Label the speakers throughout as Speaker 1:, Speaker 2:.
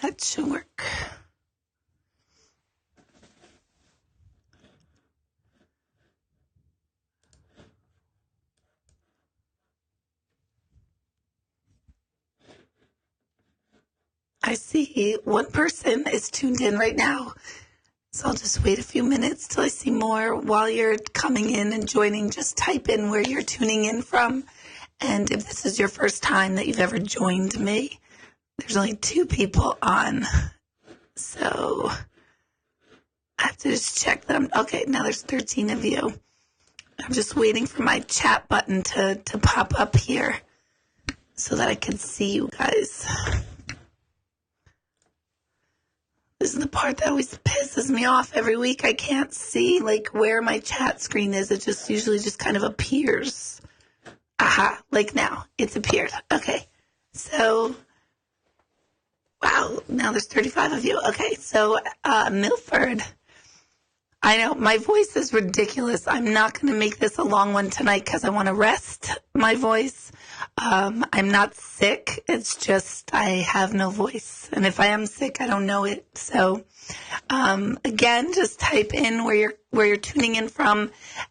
Speaker 1: That should work. I see one person is tuned in right now. So I'll just wait a few minutes till I see more. While you're coming in and joining, just type in where you're tuning in from. And if this is your first time that you've ever joined me, there's only 2 people on. So I have to just check them. Okay, now there's 13 of you. I'm just waiting for my chat button to pop up here so that I can see you guys. This is the part that always pisses me off every week. I can't see like where my chat screen is. It just usually just kind of appears. Aha, like now it's appeared. Okay, so, wow, now there's 35 of you. Okay, so Milford, I know my voice is ridiculous. I'm not going to make this a long one tonight because I want to rest my voice. I'm not sick. It's just I have no voice. And if I am sick, I don't know it. So, again, just type in where you're tuning in from,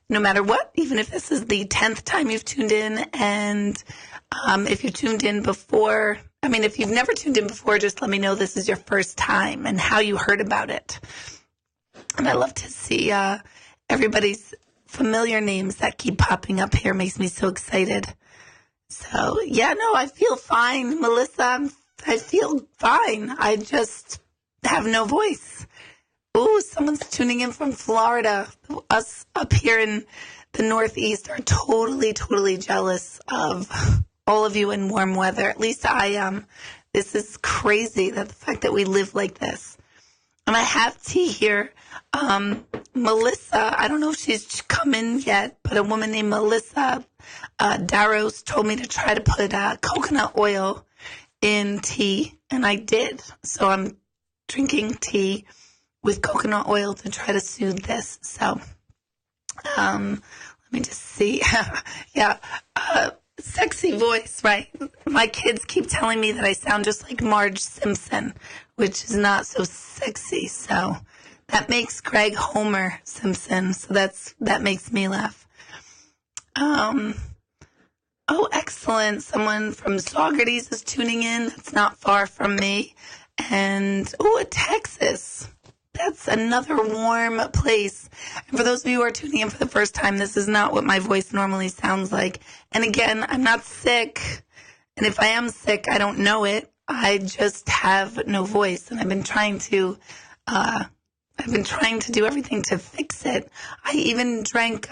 Speaker 1: no matter what, even if this is the 10th time you've tuned in. And, if you tuned in before, if you've never tuned in before, just let me know this is your first time and how you heard about it. And I love to see, everybody's familiar names that keep popping up here. Makes me so excited. So, yeah, no, I feel fine. Melissa, I feel fine. I just have no voice. Ooh, someone's tuning in from Florida. Us up here in the Northeast are totally, totally jealous of all of you in warm weather. At least I am. This is crazy, that the fact that we live like this. And I have tea here. Melissa, I don't know if she's come in yet, but a woman named Melissa Darrows told me to try to put coconut oil in tea, and I did. So I'm drinking tea with coconut oil to try to soothe this. So let me just see. Yeah, sexy voice, right? My kids keep telling me that I sound just like Marge Simpson, which is not so sexy. So that makes Greg Homer Simpson. So that makes me laugh. Oh, excellent. Someone from Saugerties is tuning in. That's not far from me. And, Texas. That's another warm place. And for those of you who are tuning in for the first time, this is not what my voice normally sounds like. And again, I'm not sick. And if I am sick, I don't know it. I just have no voice. And I've been trying to do everything to fix it. I even drank,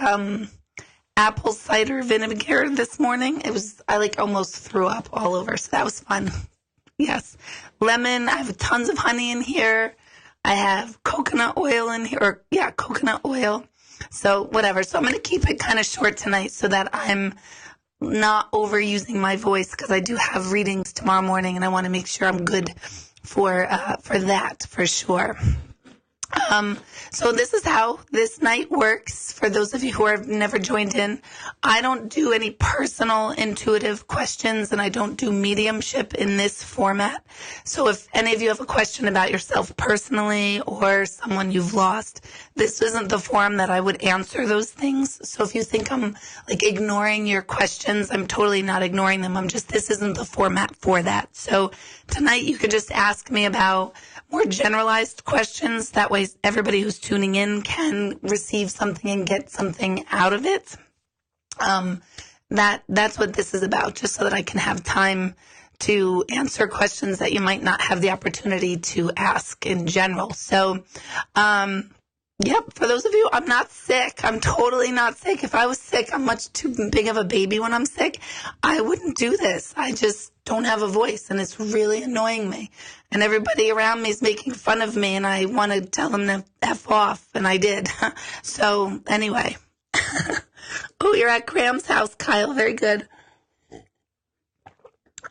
Speaker 1: apple cider vinegar this morning. I almost threw up all over. So that was fun. Yes. Lemon. I have tons of honey in here. I have coconut oil in here, coconut oil. So whatever. So I'm going to keep it kind of short tonight so that I'm not overusing my voice, because I do have readings tomorrow morning and I want to make sure I'm good for that for sure. So this is how this night works. For those of you who have never joined in, I don't do any personal intuitive questions, and I don't do mediumship in this format. So if any of you have a question about yourself personally or someone you've lost, this isn't the forum that I would answer those things. So if you think I'm ignoring your questions, I'm totally not ignoring them. This isn't the format for that. So tonight you could just ask me about more generalized questions. That way everybody who's tuning in can receive something and get something out of it. That's what this is about, just so that I can have time to answer questions that you might not have the opportunity to ask in general. So, for those of you, I'm not sick. I'm totally not sick. If I was sick, I'm much too big of a baby when I'm sick. I wouldn't do this. I just don't have a voice, and it's really annoying me. And everybody around me is making fun of me, and I want to tell them to F off, and I did. So, anyway. Oh, you're at Graham's house, Kyle. Very good.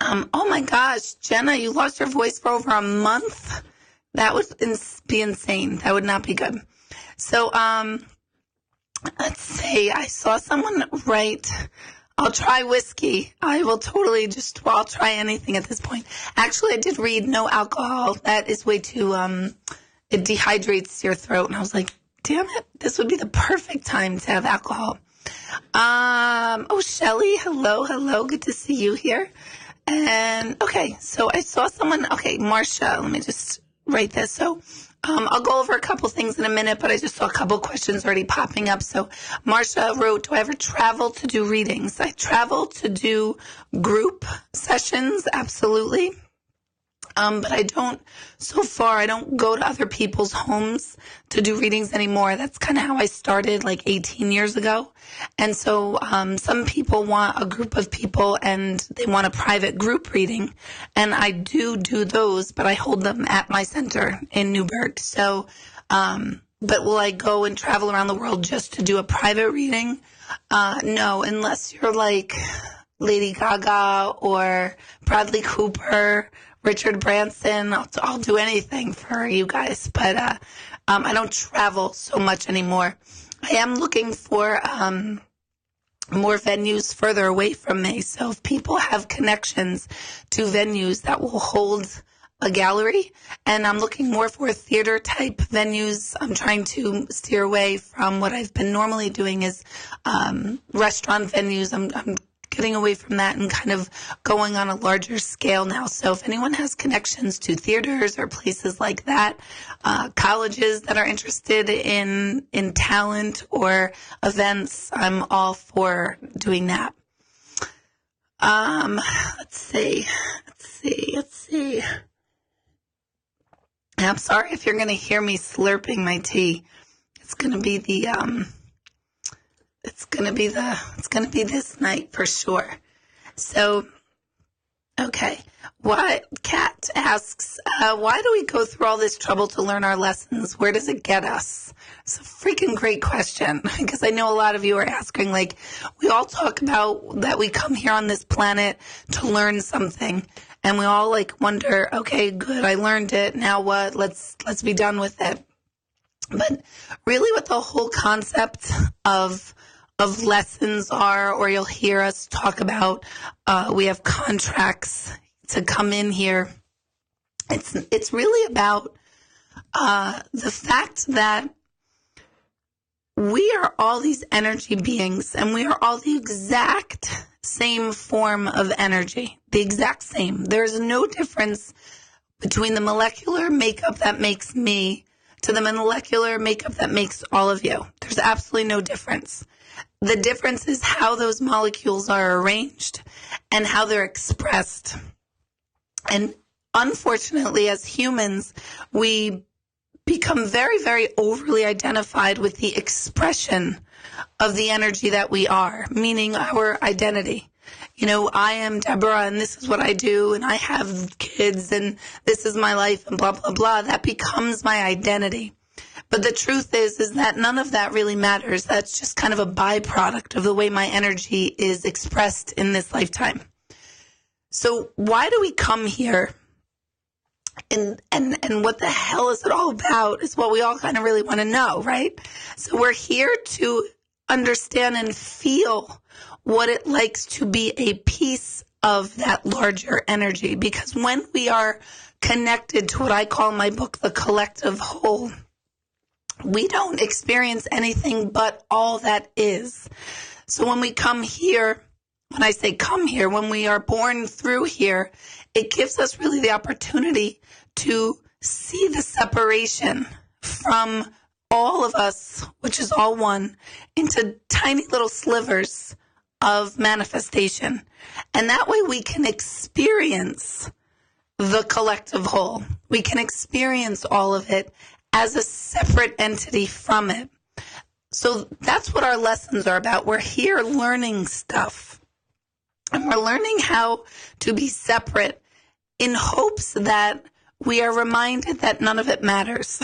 Speaker 1: Oh my gosh, Jenna, you lost your voice for over a month? That would be insane. That would not be good. So, let's see. I saw someone write I'll try whiskey. I will totally I'll try anything at this point. Actually, I did read no alcohol. That is way too, it dehydrates your throat. And I was like, damn it, this would be the perfect time to have alcohol. Oh, Shelly, hello. Good to see you here. And okay, so I saw someone, Marcia, let me just write this. So, I'll go over a couple things in a minute, but I just saw a couple questions already popping up. So Marcia wrote, do I ever travel to do readings? I travel to do group sessions, absolutely. But I don't go to other people's homes to do readings anymore. That's kind of how I started like 18 years ago. And so some people want a group of people and they want a private group reading. And I do those, but I hold them at my center in Newburgh. So, but will I go and travel around the world just to do a private reading? No, unless you're like Lady Gaga or Bradley Cooper, Richard Branson. I'll do anything for you guys, but I don't travel so much anymore. I am looking for more venues further away from me. So if people have connections to venues that will hold a gallery, and I'm looking more for theater type venues. I'm trying to steer away from what I've been normally doing is restaurant venues. I'm getting away from that and kind of going on a larger scale now. So if anyone has connections to theaters or places like that, colleges that are interested in talent or events, I'm all for doing that. Let's see. I'm sorry if you're going to hear me slurping my tea. It's going to be it's going to be this night for sure. So, okay. Kat asks, why do we go through all this trouble to learn our lessons? Where does it get us? It's a freaking great question, because I know a lot of you are asking, like, we all talk about that we come here on this planet to learn something. And we all like wonder, okay, good, I learned it. Now what? Let's be done with it. But really what the whole concept of lessons are, or you'll hear us talk about, we have contracts to come in here. It's really about the fact that we are all these energy beings, and we are all the exact same form of energy, the exact same. There's no difference between the molecular makeup that makes me to the molecular makeup that makes all of you. There's absolutely no difference. The difference is how those molecules are arranged and how they're expressed. And unfortunately, as humans, we become very, very overly identified with the expression of the energy that we are, meaning our identity. You know, I am Deborah and this is what I do and I have kids and this is my life and blah, blah, blah. That becomes my identity. But the truth is that none of that really matters. That's just kind of a byproduct of the way my energy is expressed in this lifetime. So why do we come here? And what the hell is it all about is what we all kind of really want to know, right? So we're here to understand and feel what it likes to be a piece of that larger energy. Because when we are connected to what I call in my book, the collective whole, we don't experience anything but all that is. So when we come here, when I say come here, when we are born through here, it gives us really the opportunity to see the separation from all of us, which is all one, into tiny little slivers of manifestation. And that way we can experience the collective whole. We can experience all of it as a separate entity from it. So that's what our lessons are about. We're here learning stuff. And we're learning how to be separate in hopes that we are reminded that none of it matters.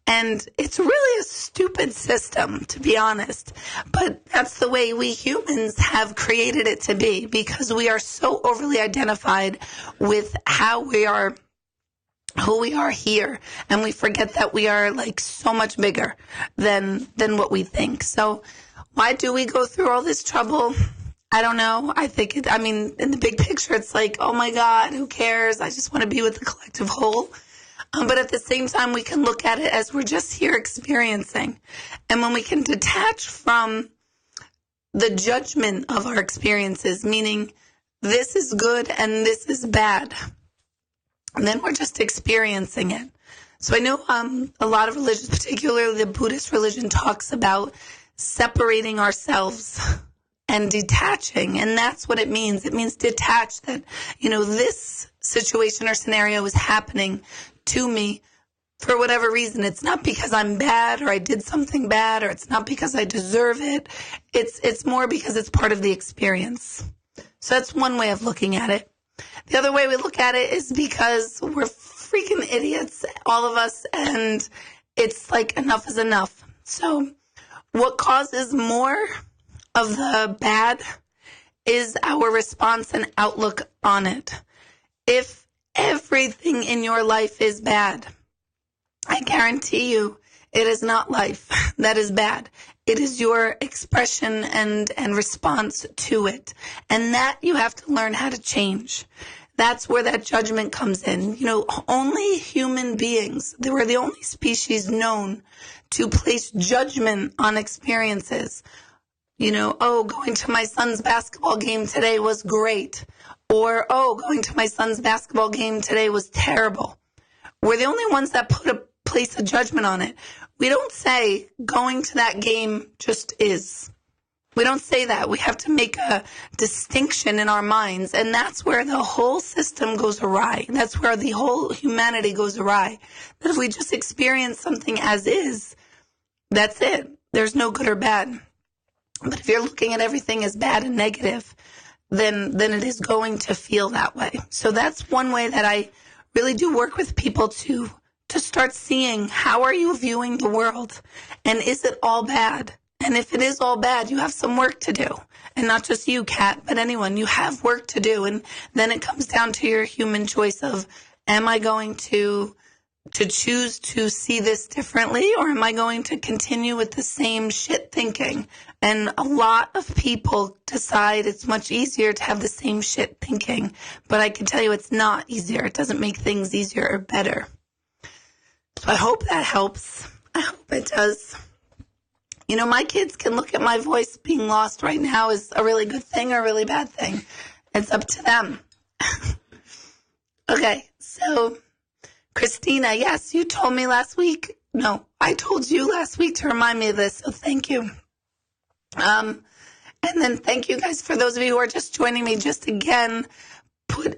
Speaker 1: And it's really a stupid system, to be honest. But that's the way we humans have created it to be, because we are so overly identified with how we are, who we are here. And we forget that we are like so much bigger than what we think. So why do we go through all this trouble? I don't know. I think I mean, in the big picture, it's like, oh my God, who cares? I just want to be with the collective whole. But at the same time, we can look at it as we're just here experiencing. And when we can detach from the judgment of our experiences, meaning this is good and this is bad, and then we're just experiencing it. So I know a lot of religions, particularly the Buddhist religion, talks about separating ourselves and detaching. And that's what it means. It means detach, that, this situation or scenario is happening to me for whatever reason. It's not because I'm bad or I did something bad, or it's not because I deserve it. It's more because it's part of the experience. So that's one way of looking at it. The other way we look at it is because we're freaking idiots, all of us, and it's like enough is enough. So what causes more of the bad is our response and outlook on it. If everything in your life is bad, I guarantee you it is not life that is bad. It is your expression and response to it. And that you have to learn how to change. That's where that judgment comes in. Only human beings, they were the only species known to place judgment on experiences. Going to my son's basketball game today was great. Or, going to my son's basketball game today was terrible. We're the only ones that place a judgment on it. We don't say going to that game just is. We don't say that. We have to make a distinction in our minds. And that's where the whole system goes awry. That's where the whole humanity goes awry. That if we just experience something as is, that's it. There's no good or bad. But if you're looking at everything as bad and negative, then it is going to feel that way. So that's one way that I really do work with people to start seeing, how are you viewing the world? And is it all bad? And if it is all bad, you have some work to do. And not just you, Kat, but anyone. You have work to do. And then it comes down to your human choice of, am I going to choose to see this differently, or am I going to continue with the same shit thinking? And a lot of people decide it's much easier to have the same shit thinking. But I can tell you it's not easier. It doesn't make things easier or better. So I hope that helps. I hope it does. My kids can look at my voice being lost right now as a really good thing or a really bad thing. It's up to them. Okay, so Christina, yes, you told me last week. No, I told you last week to remind me of this, so thank you. And then thank you guys for those of you who are just joining me. Just again,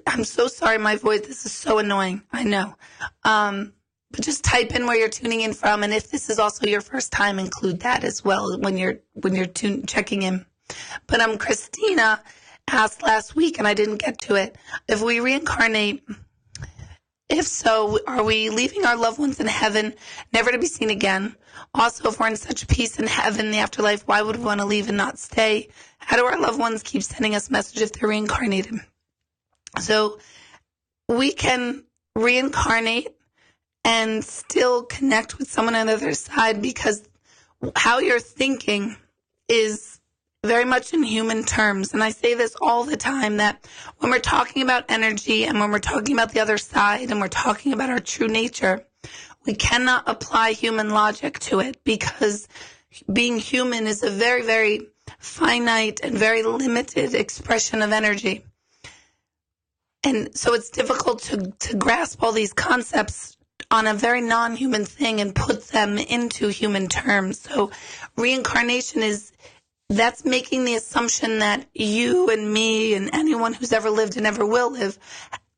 Speaker 1: I'm so sorry, my voice, this is so annoying. I know. But just type in where you're tuning in from, and if this is also your first time, include that as well when you're checking in. But Christina asked last week, and I didn't get to it. If we reincarnate, if so, are we leaving our loved ones in heaven, never to be seen again? Also, if we're in such peace in heaven, the afterlife, why would we want to leave and not stay? How do our loved ones keep sending us messages if they're reincarnated? So we can reincarnate and still connect with someone on the other side, because how you're thinking is very much in human terms. And I say this all the time, that when we're talking about energy and when we're talking about the other side and we're talking about our true nature, we cannot apply human logic to it, because being human is a very, very finite and very limited expression of energy. And so it's difficult to grasp all these concepts on a very non-human thing and put them into human terms. So reincarnation that's making the assumption that you and me and anyone who's ever lived and ever will live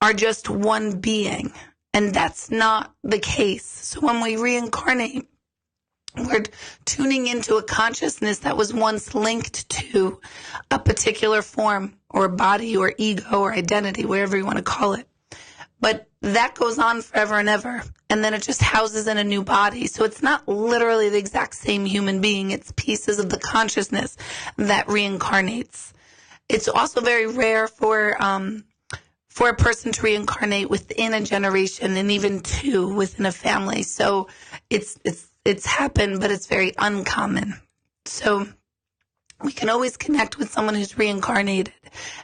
Speaker 1: are just one being. And that's not the case. So when we reincarnate, we're tuning into a consciousness that was once linked to a particular form or body or ego or identity, whatever you want to call it. But that goes on forever and ever. And then it just houses in a new body. So it's not literally the exact same human being. It's pieces of the consciousness that reincarnates. It's also very rare for a person to reincarnate within a generation, and even two within a family. So it's happened, but it's very uncommon. So We can always connect with someone who's reincarnated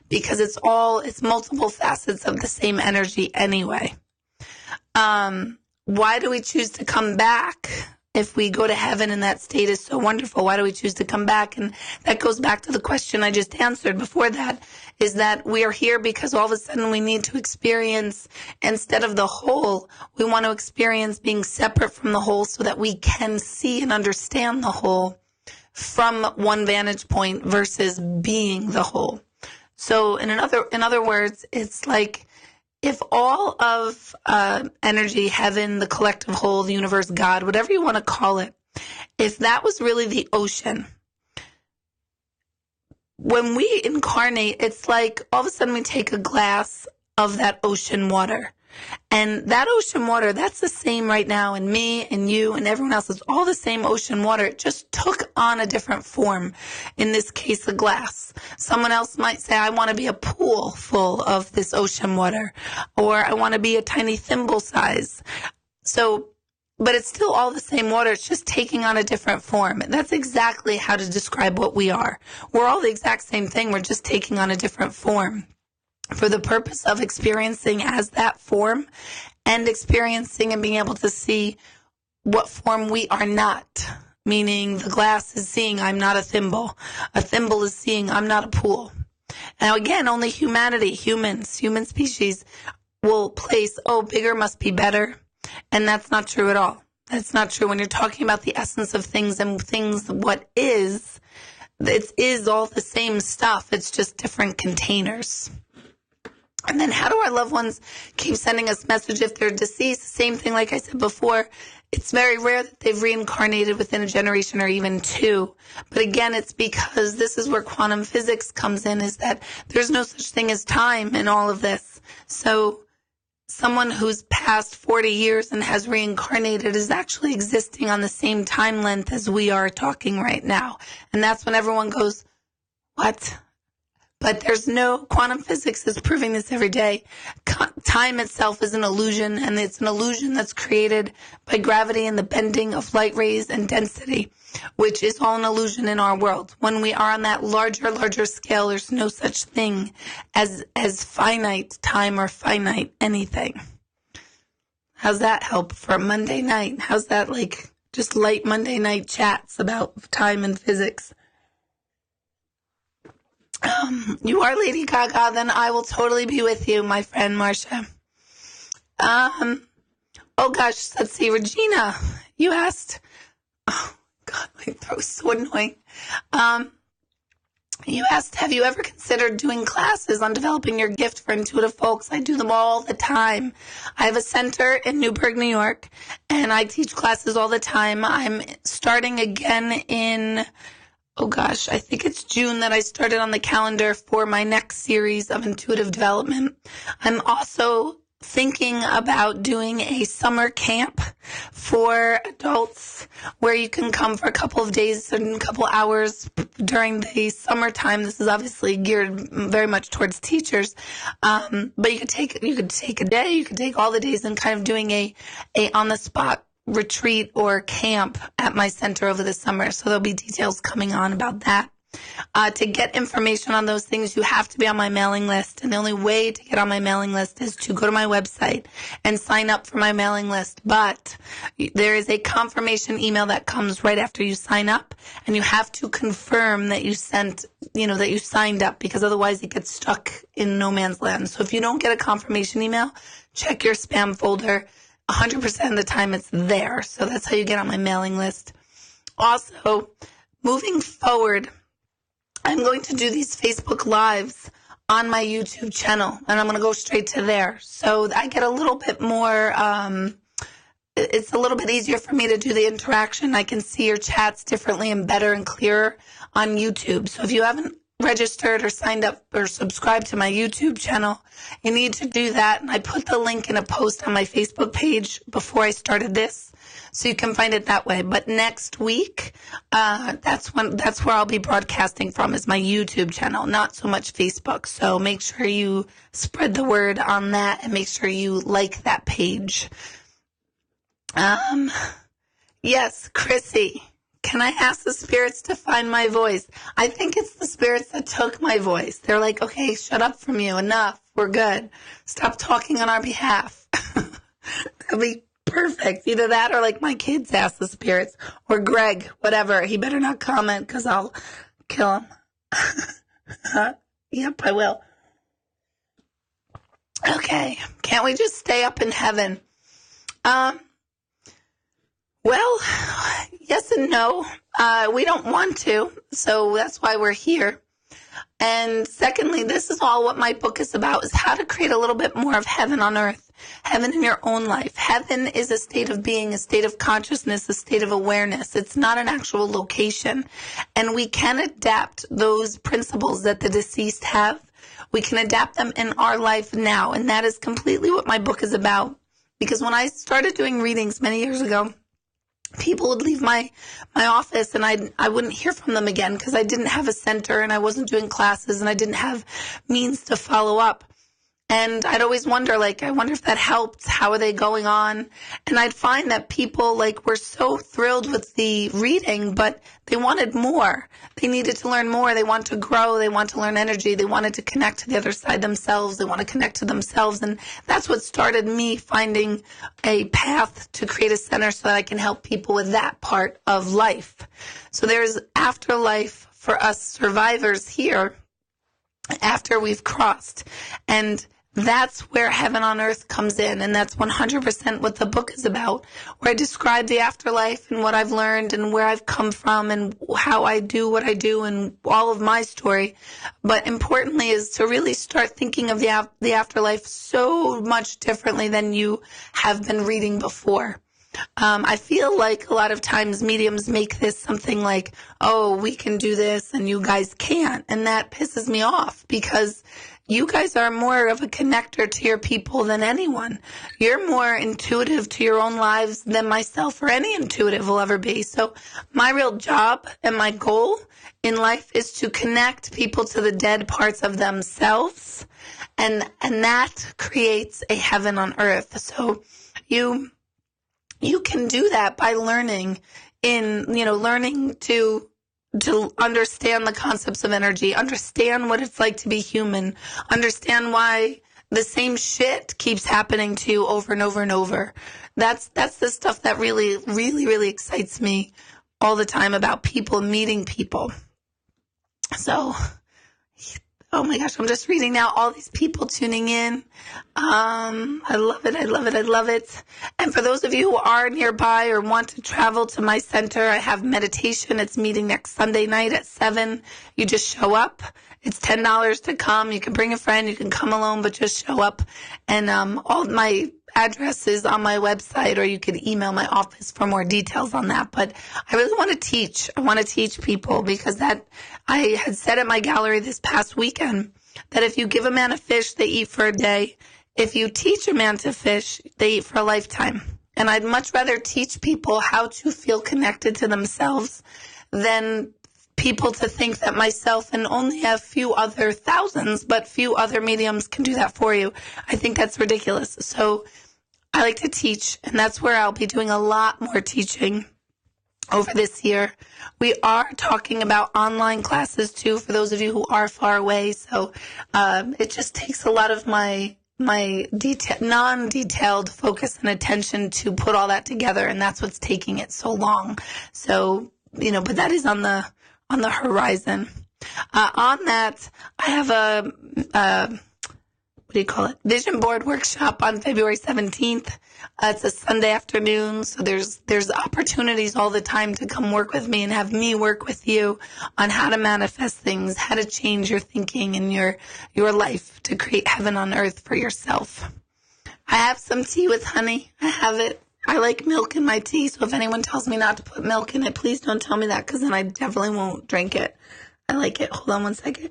Speaker 1: because it's multiple facets of the same energy anyway. Why do we choose to come back? If we go to heaven and that state is so wonderful, why do we choose to come back? And that goes back to the question I just answered before that, is that we are here because all of a sudden we need to experience, instead of the whole, we want to experience being separate from the whole so that we can see and understand the whole from one vantage point versus being the whole. So in other words, it's like, if all of energy, heaven, the collective whole, the universe, God, whatever you want to call it, if that was really the ocean, when we incarnate, it's like all of a sudden we take a glass of that ocean water. And that ocean water, that's the same right now, and me and you and everyone else, is all the same ocean water. It just took on a different form, in this case, a glass. Someone else might say, I want to be a pool full of this ocean water, or I want to be a tiny thimble size. So, but it's still all the same water. It's just taking on a different form. That's exactly how to describe what we are. We're all the exact same thing. We're just taking on a different form, for the purpose of experiencing as that form and experiencing and being able to see what form we are not. Meaning the glass is seeing I'm not a thimble. A thimble is seeing I'm not a pool. Now again, only humanity, human species will place, bigger must be better. And that's not true at all. That's not true. When you're talking about the essence of things and things, what is, it is all the same stuff. It's just different containers. And then how do our loved ones keep sending us message if they're deceased? Same thing, like I said before, it's very rare that they've reincarnated within a generation or even two. But again, it's because this is where quantum physics comes in, is that there's no such thing as time in all of this. So someone who's passed 40 years and has reincarnated is actually existing on the same time length as we are talking right now. And that's when everyone goes, what? But there's no, quantum physics is proving this every day. Time itself is an illusion, and it's an illusion that's created by gravity and the bending of light rays and density, which is all an illusion in our world. When we are on that larger scale, there's no such thing as finite time or finite anything. How's that help for a Monday night? How's that like just light Monday night chats about time and physics? You are Lady Gaga, then I will totally be with you, my friend Marcia. Oh gosh, let's see, Regina, you asked, oh God, my throat's so annoying. You asked, have you ever considered doing classes on developing your gift for intuitive folks? I do them all the time. I have a center in Newburgh, New York, and I teach classes all the time. I'm starting again in, I think it's June that I started on the calendar for my next series of intuitive development. I'm also thinking about doing a summer camp for adults where you can come for a couple of days and a couple hours during the summertime. This is obviously geared very much towards teachers. But you could take a day, you could take all the days and kind of doing a on the spot retreat or camp at my center over the summer. So there'll be details coming on about that. To get information on those things, you have to be on my mailing list. And the only way to get on my mailing list is to go to my website and sign up for my mailing list. But there is a confirmation email that comes right after you sign up, and you have to confirm that you that you signed up, because otherwise it gets stuck in no man's land. So if you don't get a confirmation email, check your spam folder. 100% of the time it's there. So that's how you get on my mailing list. Also, moving forward, I'm going to do these Facebook Lives on my YouTube channel, and I'm going to go straight to there. So I get a little bit more, it's a little bit easier for me to do the interaction. I can see your chats differently and better and clearer on YouTube. So if you haven't registered or signed up or subscribed to my YouTube channel, you need to do that. And I put the link in a post on my Facebook page before I started this, so you can find it that way. But next week, that's where I'll be broadcasting from, is my YouTube channel, not so much Facebook. So make sure you spread the word on that and make sure you like that page. Yes, Chrissy. Can I ask the spirits to find my voice? I think it's the spirits that took my voice. They're like, okay, shut up from you. Enough. We're good. Stop talking on our behalf. That'd be perfect. Either that or like my kids ask the spirits, or Greg, whatever. He better not comment because I'll kill him. Yep, I will. Okay. Can't we just stay up in heaven? Well, yes and no. We don't want to, so that's why we're here. And secondly, this is all what my book is about, is how to create a little bit more of heaven on earth, heaven in your own life. Heaven is a state of being, a state of consciousness, a state of awareness. It's not an actual location. And we can adapt those principles that the deceased have. We can adapt them in our life now. And that is completely what my book is about. Because when I started doing readings many years ago, people would leave my office and I wouldn't hear from them again because I didn't have a center and I wasn't doing classes and I didn't have means to follow up. And I'd always wonder, like, I wonder if that helped. How are they going on? And I'd find that people, like, were so thrilled with the reading, but they wanted more. They needed to learn more. They want to grow. They want to learn energy. They wanted to connect to the other side themselves. They want to connect to themselves. And that's what started me finding a path to create a center so that I can help people with that part of life. So there's afterlife for us survivors here after we've crossed. And that's where heaven on earth comes in. And that's 100% what the book is about, where I describe the afterlife and what I've learned and where I've come from and how I do what I do and all of my story. But importantly is to really start thinking of the afterlife so much differently than you have been reading before. I feel like a lot of times mediums make this something like, oh, we can do this and you guys can't. And that pisses me off because you guys are more of a connector to your people than anyone. You're more intuitive to your own lives than myself or any intuitive will ever be. So my real job and my goal in life is to connect people to the dead parts of themselves. And that creates a heaven on earth. So you can do that by learning to understand the concepts of energy, understand what it's like to be human, understand why the same shit keeps happening to you over and over and over. That's the stuff that really, really, really excites me all the time about people, meeting people. So, oh my gosh, I'm just reading now all these people tuning in. I love it. I love it. I love it. And for those of you who are nearby or want to travel to my center, I have meditation. It's meeting next Sunday night at 7. You just show up. It's $10 to come. You can bring a friend. You can come alone, but just show up. And all my address is on my website, or you could email my office for more details on that. But I really want to teach. I want to teach people because that I had said at my gallery this past weekend that if you give a man a fish, they eat for a day. If you teach a man to fish, they eat for a lifetime. And I'd much rather teach people how to feel connected to themselves than people to think that myself and only a few other thousands, but few other mediums can do that for you. I think that's ridiculous. So I like to teach, and that's where I'll be doing a lot more teaching over this year. We are talking about online classes too, for those of you who are far away. So it just takes a lot of my non-detailed focus and attention to put all that together, and that's what's taking it so long. So, but that is on the horizon. On that, I have a vision board workshop on February 17th. It's a Sunday afternoon, so there's opportunities all the time to come work with me and have me work with you on how to manifest things, how to change your thinking and your life to create heaven on earth for yourself. I have some tea with honey. I have it. I like milk in my tea, so if anyone tells me not to put milk in it, please don't tell me that, because then I definitely won't drink it. I like it. Hold on one second.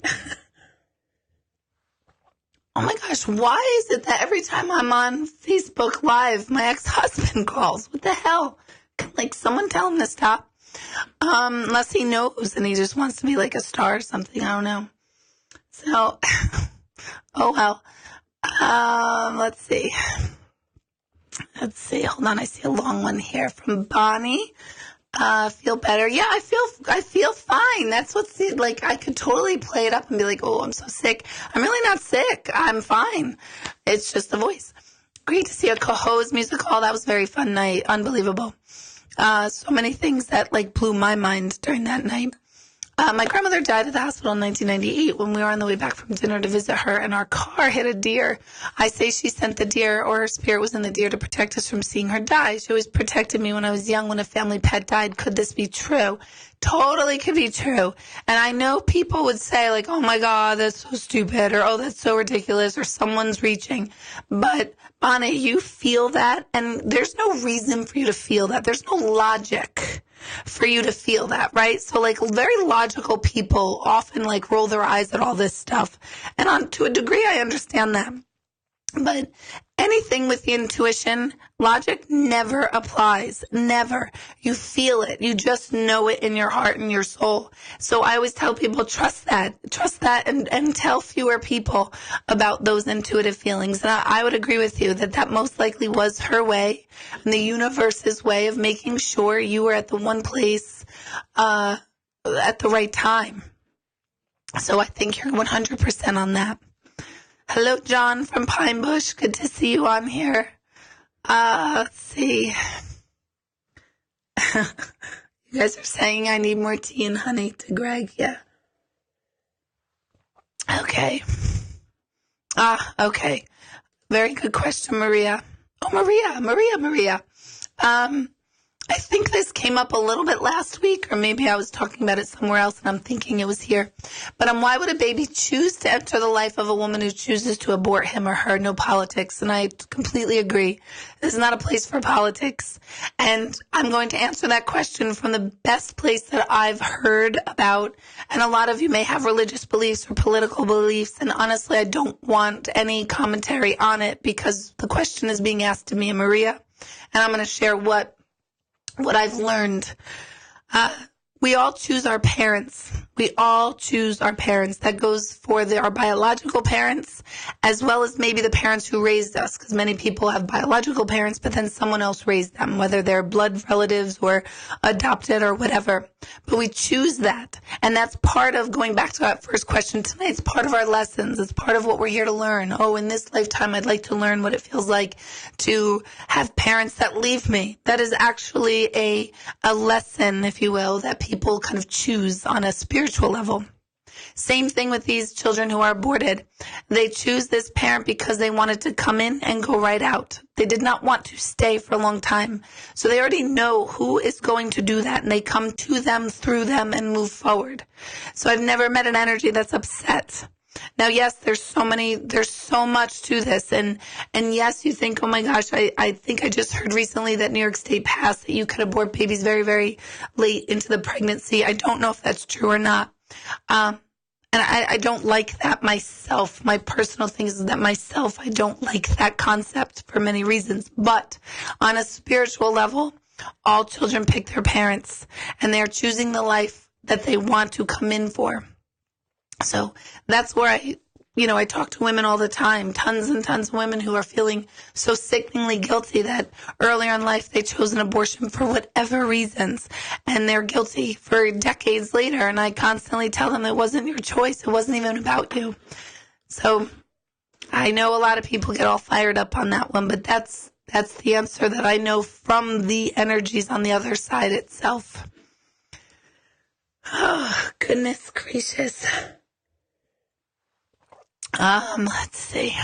Speaker 1: Oh my gosh, why is it that every time I'm on Facebook Live, my ex-husband calls? What the hell? Can, someone tell him to stop? Unless he knows and he just wants to be like a star or something. I don't know. So, oh well. Let's see. Hold on. I see a long one here from Bonnie. Feel better. Yeah, I feel fine. That's what's like, I could totally play it up and be like, oh, I'm so sick. I'm really not sick. I'm fine. It's just the voice. Great to see a Cohoes music hall. That was a very fun night. Unbelievable. So many things that like blew my mind during that night. My grandmother died at the hospital in 1998 when we were on the way back from dinner to visit her, and our car hit a deer. I say she sent the deer, or her spirit was in the deer, to protect us from seeing her die. She always protected me when I was young when a family pet died. Could this be true? Totally could be true. And I know people would say, like, oh my God, that's so stupid, or oh, that's so ridiculous, or someone's reaching. But Bonnie, you feel that, and there's no reason for you to feel that. There's no logic for you to feel that, right? So like very logical people often like roll their eyes at all this stuff. And to a degree, I understand that. But anything with the intuition, logic never applies. Never. You feel it. You just know it in your heart and your soul. So I always tell people, trust that. Trust that and tell fewer people about those intuitive feelings. And I would agree with you that most likely was her way and the universe's way of making sure you were at the one place at the right time. So I think you're 100% on that. Hello, John from Pine Bush. Good to see you on here. Let's see. You guys are saying I need more tea and honey to Greg. Yeah. Okay. Okay. Very good question, Maria. Oh, Maria. I think this came up a little bit last week, or maybe I was talking about it somewhere else and I'm thinking it was here. But why would a baby choose to enter the life of a woman who chooses to abort him or her? No politics. And I completely agree. This is not a place for politics. And I'm going to answer that question from the best place that I've heard about. And a lot of you may have religious beliefs or political beliefs. And honestly, I don't want any commentary on it because the question is being asked to me and Maria. And I'm going to share what I've learned. We all choose our parents. We all choose our parents. That goes for our biological parents as well as maybe the parents who raised us, because many people have biological parents, but then someone else raised them, whether they're blood relatives or adopted or whatever. But we choose that. And that's part of going back to that first question tonight. It's part of our lessons. It's part of what we're here to learn. Oh, in this lifetime, I'd like to learn what it feels like to have parents that leave me. That is actually a lesson, if you will, that people kind of choose on a spiritual level. Same thing with these children who are aborted. They choose this parent because they wanted to come in and go right out. They did not want to stay for a long time. So they already know who is going to do that, and they come to them, through them, and move forward. So I've never met an energy that's upset. Now, yes, there's so much to this. And yes, you think, oh my gosh, I think I just heard recently that New York State passed that you could abort babies very, very late into the pregnancy. I don't know if that's true or not. And I don't like that myself. My personal thing is that myself, I don't like that concept for many reasons. But on a spiritual level, all children pick their parents, and they're choosing the life that they want to come in for. So that's where I talk to women all the time, tons and tons of women who are feeling so sickeningly guilty that earlier in life they chose an abortion for whatever reasons, and they're guilty for decades later. And I constantly tell them it wasn't your choice. It wasn't even about you. So I know a lot of people get all fired up on that one, but that's the answer that I know from the energies on the other side itself. Oh, goodness gracious. Let's see.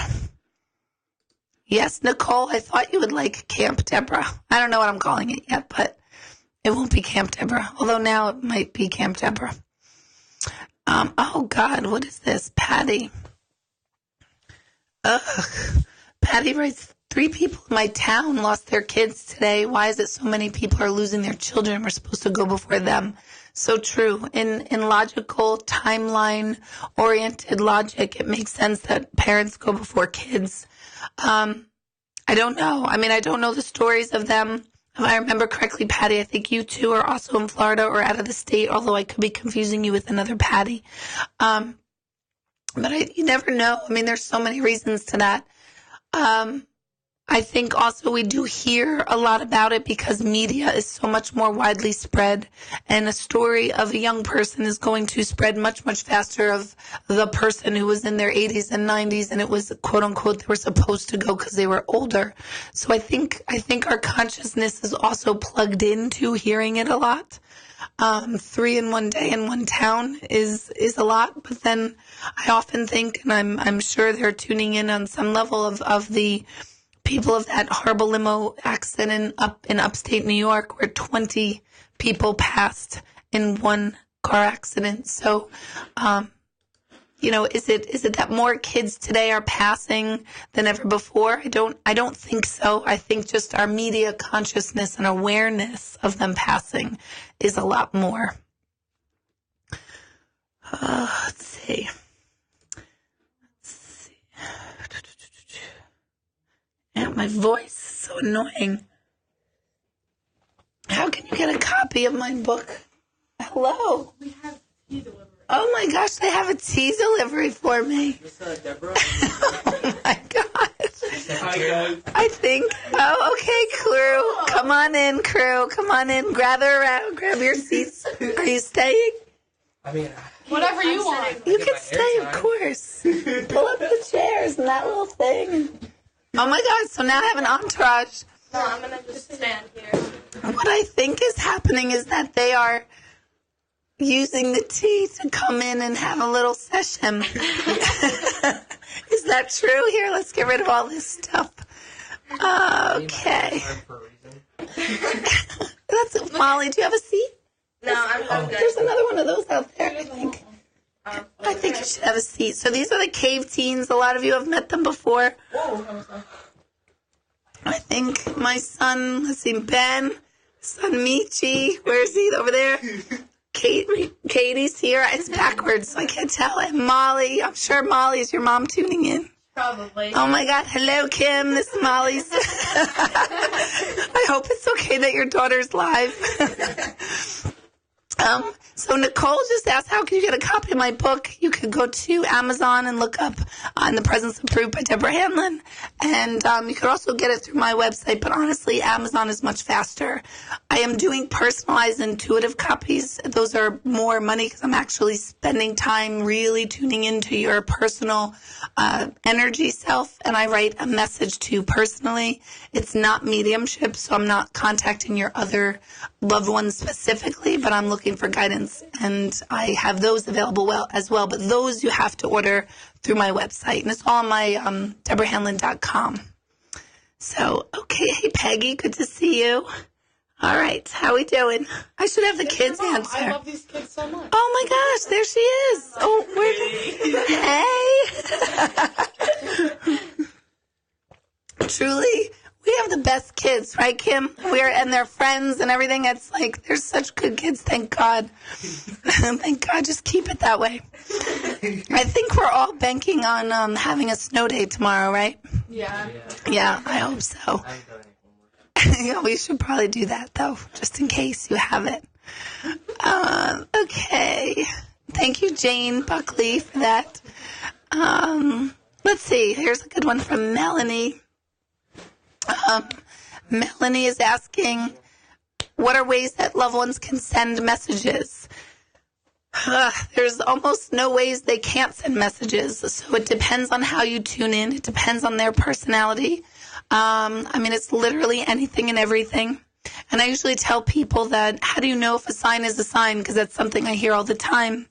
Speaker 1: Yes, Nicole, I thought you would like Camp Deborah. I don't know what I'm calling it yet, but it won't be Camp Deborah, although now it might be Camp Deborah. Oh God, what is this? Patty. Patty writes, 3 people in my town lost their kids today. Why is it so many people are losing their children? We're supposed to go before them. So true. In logical, timeline-oriented logic, it makes sense that parents go before kids. I don't know. I don't know the stories of them. If I remember correctly, Patty, I think you two are also in Florida or out of the state, although I could be confusing you with another Patty. But you never know. There's so many reasons to that. I think also we do hear a lot about it because media is so much more widely spread, and a story of a young person is going to spread much, much faster of the person who was in their 80s and 90s, and it was, quote unquote, they were supposed to go because they were older. So I think our consciousness is also plugged into hearing it a lot. 3 in one day in one town is a lot, but then I often think, and I'm sure they're tuning in on some level of the people of that horrible limo accident up in upstate New York where 20 people passed in one car accident. So, is it that more kids today are passing than ever before? I don't think so. I think just our media consciousness and awareness of them passing is a lot more. Let's see. And my voice is so annoying. How can you get a copy of my book? Hello.
Speaker 2: We have tea delivery.
Speaker 1: Oh my gosh, they have a tea delivery for me.
Speaker 2: Miss Deborah.
Speaker 1: Oh my gosh.
Speaker 2: Hi guys.
Speaker 1: I think. Oh, okay, crew. Come on in, crew. Come on in. Gather around. Grab your seats. Are you staying?
Speaker 2: I mean,
Speaker 3: whatever you want.
Speaker 1: You can stay, of course. Pull up the chairs and that little thing. Oh my God, so now I have an entourage.
Speaker 3: No, I'm going to just stand here.
Speaker 1: What I think is happening is that they are using the tea to come in and have a little session. Is that true? Here, let's get rid of all this stuff. Okay. That's Molly, do you have a seat?
Speaker 3: No, I'm good.
Speaker 1: There's another one of those out there, I think. I think you should have a seat. So these are the cave teens. A lot of you have met them before. I think my son, let's see, Ben, son Michi, where is he? Over there. Katie's here. It's backwards, so I can't tell. And Molly, I'm sure Molly is your mom tuning in.
Speaker 3: Probably.
Speaker 1: Oh my God. Hello, Kim. This is Molly's. I hope it's okay that your daughter's live. So Nicole just asked, how can you get a copy of my book? You could go to Amazon and look up In the Presence of Proof by Deborah Hanlon. And you could also get it through my website, but honestly, Amazon is much faster. I am doing personalized intuitive copies. Those are more money because I'm actually spending time really tuning into your personal energy self, and I write a message to you personally. It's not mediumship, so I'm not contacting your other loved ones specifically, but I'm looking for guidance, and I have those available as well, but those you have to order through my website, and it's all on my DeborahHanlon.com. So, okay, hey Peggy, good to see you. All right, how we doing? I should have the kids answer.
Speaker 3: I love these kids so much.
Speaker 1: Oh my gosh, there she is. Oh, hey. Truly, we have the best kids, right, Kim? And their friends and everything. It's like, they're such good kids, thank God. Thank God, just keep it that way. I think we're all banking on having a snow day tomorrow, right?
Speaker 3: Yeah.
Speaker 1: Yeah, I hope so. Yeah, we should probably do that, though, just in case you have it. Okay. Thank you, Jane Buckley, for that. Let's see. Here's a good one from Melanie. Melanie is asking, what are ways that loved ones can send messages? There's almost no ways they can't send messages. So it depends on how you tune in. It depends on their personality. It's literally anything and everything. And I usually tell people that, how do you know if a sign is a sign? Because that's something I hear all the time.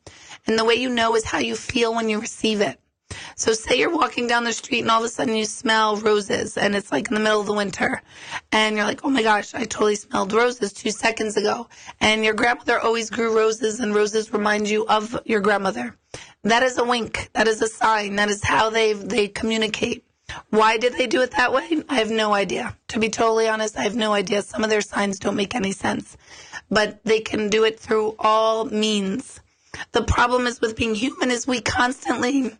Speaker 1: And the way you know is how you feel when you receive it. So say you're walking down the street and all of a sudden you smell roses and it's like in the middle of the winter. And you're like, oh my gosh, I totally smelled roses 2 seconds ago. And your grandmother always grew roses and roses remind you of your grandmother. That is a wink. That is a sign. That is how they communicate. Why did they do it that way? I have no idea. To be totally honest, I have no idea. Some of their signs don't make any sense. But they can do it through all means. The problem is with being human is we constantly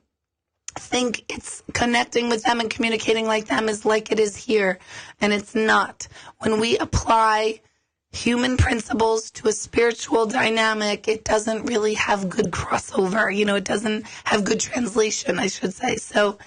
Speaker 1: think it's connecting with them and communicating like them is like it is here. And it's not. When we apply human principles to a spiritual dynamic, it doesn't really have good crossover. It doesn't have good translation, I should say. So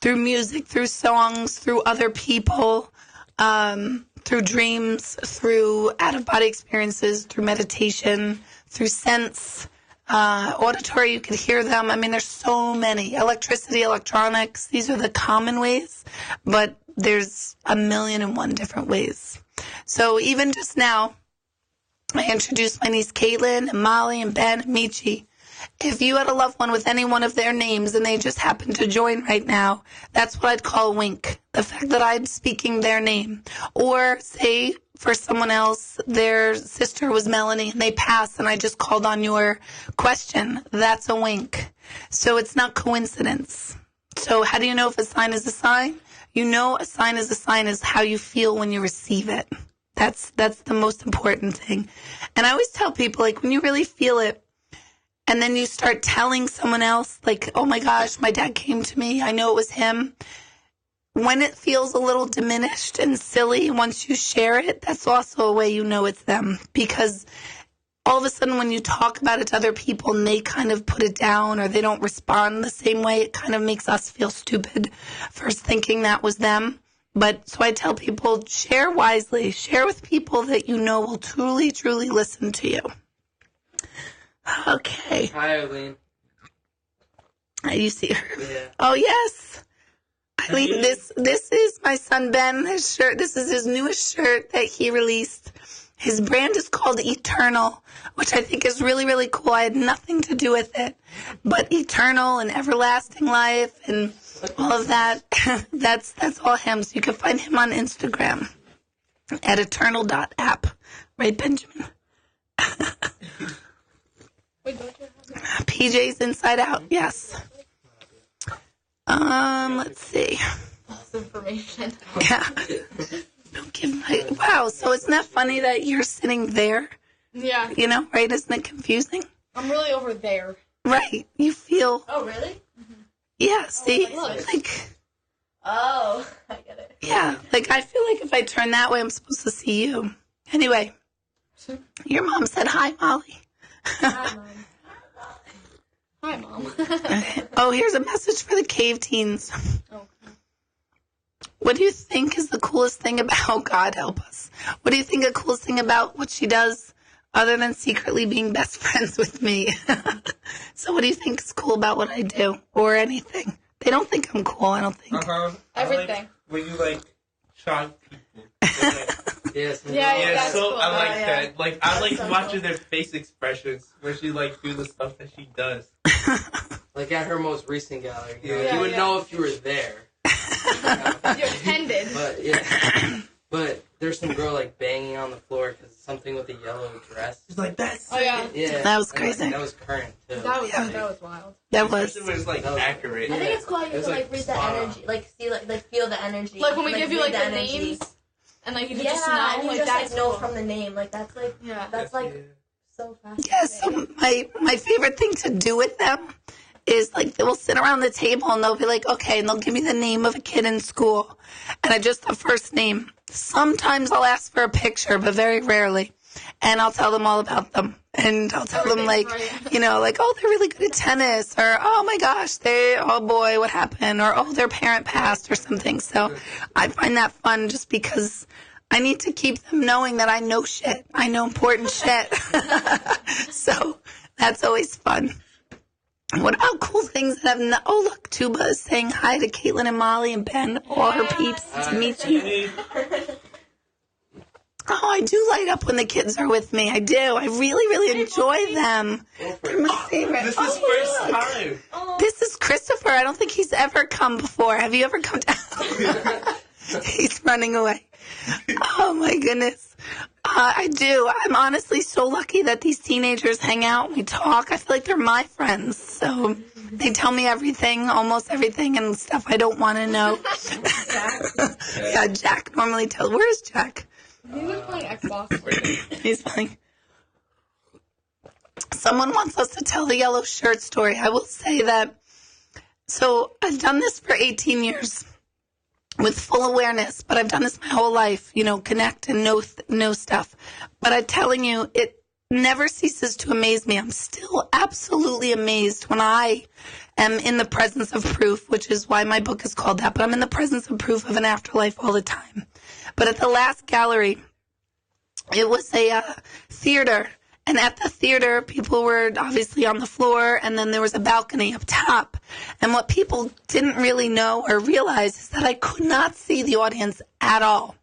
Speaker 1: through music, through songs, through other people, through dreams, through out-of-body experiences, through meditation, through sense, auditory, you could hear them. I mean, there's so many. Electricity, electronics, these are the common ways, but there's 1,000,001 different ways. So even just now, I introduced my niece Caitlin and Molly and Ben and Michi. If you had a loved one with any one of their names and they just happen to join right now, that's what I'd call a wink. The fact that I'm speaking their name. Or say for someone else, their sister was Melanie and they passed and I just called on your question. That's a wink. So it's not coincidence. So how do you know if a sign is a sign? You know a sign is a sign is how you feel when you receive it. That's the most important thing. And I always tell people, like, when you really feel it, and then you start telling someone else, like, oh my gosh, my dad came to me, I know it was him. When it feels a little diminished and silly, once you share it, that's also a way you know it's them. Because all of a sudden when you talk about it to other people and they kind of put it down or they don't respond the same way, it kind of makes us feel stupid for thinking that was them. But so I tell people, share wisely. Share with people that you know will truly, truly listen to you. Okay.
Speaker 2: Hi, Eileen.
Speaker 1: You see her?
Speaker 2: Yeah.
Speaker 1: Oh, yes. Eileen, this is my son Ben, his shirt. This is his newest shirt that he released. His brand is called Eternal, which I think is really, really cool. I had nothing to do with it. But eternal and everlasting life and all of that, that's all him. So you can find him on Instagram at eternal.app. Right, Benjamin?
Speaker 3: Wait, don't you have
Speaker 1: PJ's Inside Out, yes. Let's see.
Speaker 3: false information?
Speaker 1: Yeah. Don't give my, wow, so isn't that funny that you're sitting there?
Speaker 3: Yeah,
Speaker 1: You know, right? Isn't it confusing?
Speaker 3: I'm really over there.
Speaker 1: Right. You feel,
Speaker 3: Oh, really?
Speaker 1: yeah, see?
Speaker 3: look.
Speaker 1: Like,
Speaker 3: Oh, I get it.
Speaker 1: yeah, like I feel like if I turn that way, I'm supposed to see you. Anyway, your mom said hi, Molly.
Speaker 3: Hi, Mom. Hi, Mom.
Speaker 1: Oh, here's a message for the cave teens.
Speaker 3: Oh.
Speaker 1: What do you think is the coolest thing about, God help us, what do you think the coolest thing about what she does other than secretly being best friends with me? So what do you think is cool about what I do or anything? They don't think I'm cool, I don't think.
Speaker 3: Everything.
Speaker 4: When you shock people. Like,
Speaker 2: Yes.
Speaker 3: Yeah, that's
Speaker 4: so
Speaker 3: cool.
Speaker 4: I like
Speaker 3: Yeah.
Speaker 4: that. Like I like
Speaker 3: so
Speaker 4: watching
Speaker 3: cool.
Speaker 4: their face expressions when she do the stuff that she does.
Speaker 2: Like at her most recent gallery.
Speaker 4: Yeah.
Speaker 2: You would
Speaker 3: Yeah.
Speaker 2: know if you were there.
Speaker 3: You attended.
Speaker 2: But yeah. But there's some girl banging on the floor because something with a yellow dress.
Speaker 4: It's like that's
Speaker 3: Oh, yeah.
Speaker 2: Yeah.
Speaker 1: That was
Speaker 2: and,
Speaker 1: crazy.
Speaker 2: That was current too.
Speaker 3: That was
Speaker 1: Yeah.
Speaker 3: wild.
Speaker 1: That was,
Speaker 4: Especially when it's
Speaker 2: That was-
Speaker 4: accurate.
Speaker 5: I think it's cool how you
Speaker 2: It was,
Speaker 5: can
Speaker 2: like,
Speaker 5: read the
Speaker 2: spot on.
Speaker 5: energy, see feel the energy.
Speaker 3: Like when we give you
Speaker 5: read
Speaker 3: the
Speaker 5: energy.
Speaker 3: names, and you can
Speaker 5: Yeah,
Speaker 3: just know,
Speaker 5: and you just
Speaker 3: that's
Speaker 5: know
Speaker 3: cool.
Speaker 5: from the name. That's
Speaker 3: Yeah.
Speaker 5: that's so fascinating.
Speaker 1: yeah, so my favorite thing to do with them is they will sit around the table and they'll be like, okay, and they'll give me the name of a kid in school and just the first name. Sometimes I'll ask for a picture, but very rarely. And I'll tell them all about them. And I'll tell them
Speaker 3: Everything, right.
Speaker 1: oh, they're really good at tennis, or oh my gosh, oh boy, what happened? Or oh, their parent passed or something. So I find that fun just because I need to keep them knowing that I know shit. I know important shit. So that's always fun. What about cool things that have oh, look, Tuba is saying hi to Caitlin and Molly and Ben, all her peeps, to meet you. Oh, I do light up when the kids are with me. I do. I really, really enjoy them. They're my favorite.
Speaker 4: This is
Speaker 1: Oh,
Speaker 4: first
Speaker 1: look.
Speaker 4: time.
Speaker 1: This is Christopher. I don't think he's ever come before. Have you ever come down? He's running away. Oh, my goodness. I do. I'm honestly so lucky that these teenagers hang out and we talk. I feel like they're my friends. So they tell me everything, almost everything, and stuff I don't want to know. Yeah, Jack normally tells. Where's Jack?
Speaker 3: He was playing Xbox.
Speaker 1: He's funny. Someone wants us to tell the yellow shirt story. I will say that. So I've done this for 18 years with full awareness, but I've done this my whole life, connect and know stuff. But I'm telling you, never ceases to amaze me. I'm still absolutely amazed when I am in the presence of proof, which is why my book is called that. But I'm in the presence of proof of an afterlife all the time. But at the last gallery, it was a theater. And at the theater, people were obviously on the floor, and then there was a balcony up top. And what people didn't really know or realize is that I could not see the audience at all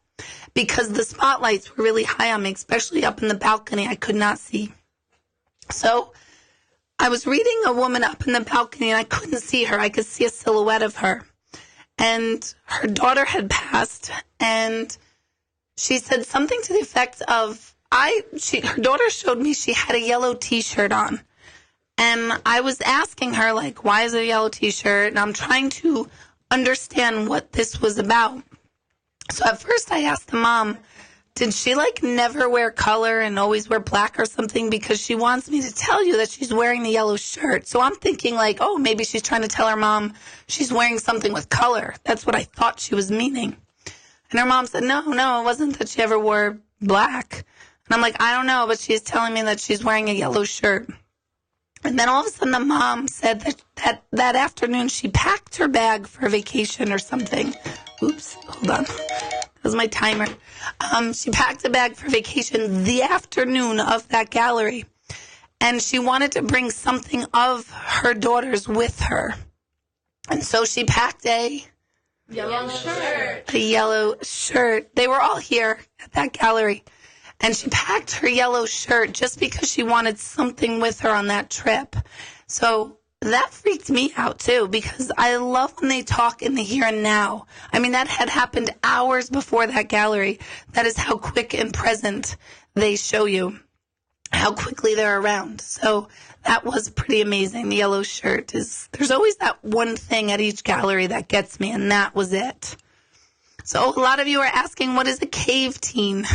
Speaker 1: because the spotlights were really high on me, especially up in the balcony. I could not see. So I was reading a woman up in the balcony, and I couldn't see her. I could see a silhouette of her. And her daughter had passed, and she said something to the effect of, her daughter showed me she had a yellow T-shirt on. And I was asking her, like, why is it a yellow T-shirt? And I'm trying to understand what this was about. So at first I asked the mom, did she, like, never wear color and always wear black or something? Because she wants me to tell you that she's wearing the yellow shirt. So I'm thinking, like, oh, maybe she's trying to tell her mom she's wearing something with color. That's what I thought she was meaning. And her mom said, no, it wasn't that she ever wore black. And I'm like, I don't know, but she's telling me that she's wearing a yellow shirt. And then all of a sudden the mom said that afternoon she packed her bag for a vacation or something. Oops, hold on. That was my timer. She packed a bag for vacation the afternoon of that gallery. And she wanted to bring something of her daughter's with her. And so she packed a
Speaker 3: Yellow shirt.
Speaker 1: yellow shirt. They were all here at that gallery. And she packed her yellow shirt just because she wanted something with her on that trip. So that freaked me out too, because I love when they talk in the here and now. I mean, that had happened hours before that gallery. That is how quick and present they show you, how quickly they're around. So that was pretty amazing. The yellow shirt there's always that one thing at each gallery that gets me, and that was it. So a lot of you are asking, what is a cave teen?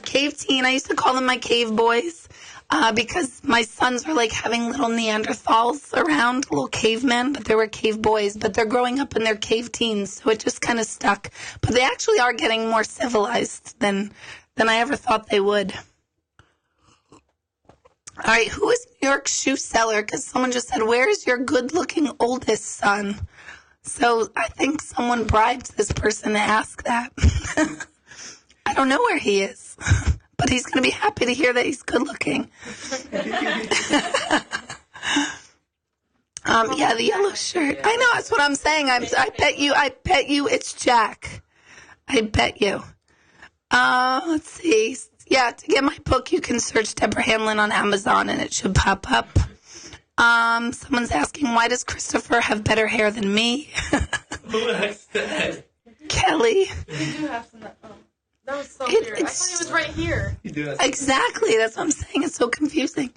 Speaker 1: Cave teen, I used to call them my cave boys, because my sons are like having little Neanderthals around, little cavemen, but they were cave boys, but they're growing up in their cave teens, so it just kind of stuck. But they actually are getting more civilized than I ever thought they would. All right, who is New York shoe seller? Because someone just said, where is your good-looking oldest son? So I think someone bribed this person to ask that. I don't know where he is, but he's going to be happy to hear that he's good looking. Yeah, the yellow shirt. I know, that's what I'm saying. I bet you it's Jack. I bet you. Let's see. Yeah, to get my book, you can search Deborah Hanlon on Amazon, and it should pop up. Someone's asking, why does Christopher have better hair than me?
Speaker 4: Who asked that?
Speaker 1: Kelly.
Speaker 3: You do have some. That was so weird. I thought he was right here.
Speaker 4: You do have
Speaker 1: Exactly. That's what I'm saying. It's so confusing.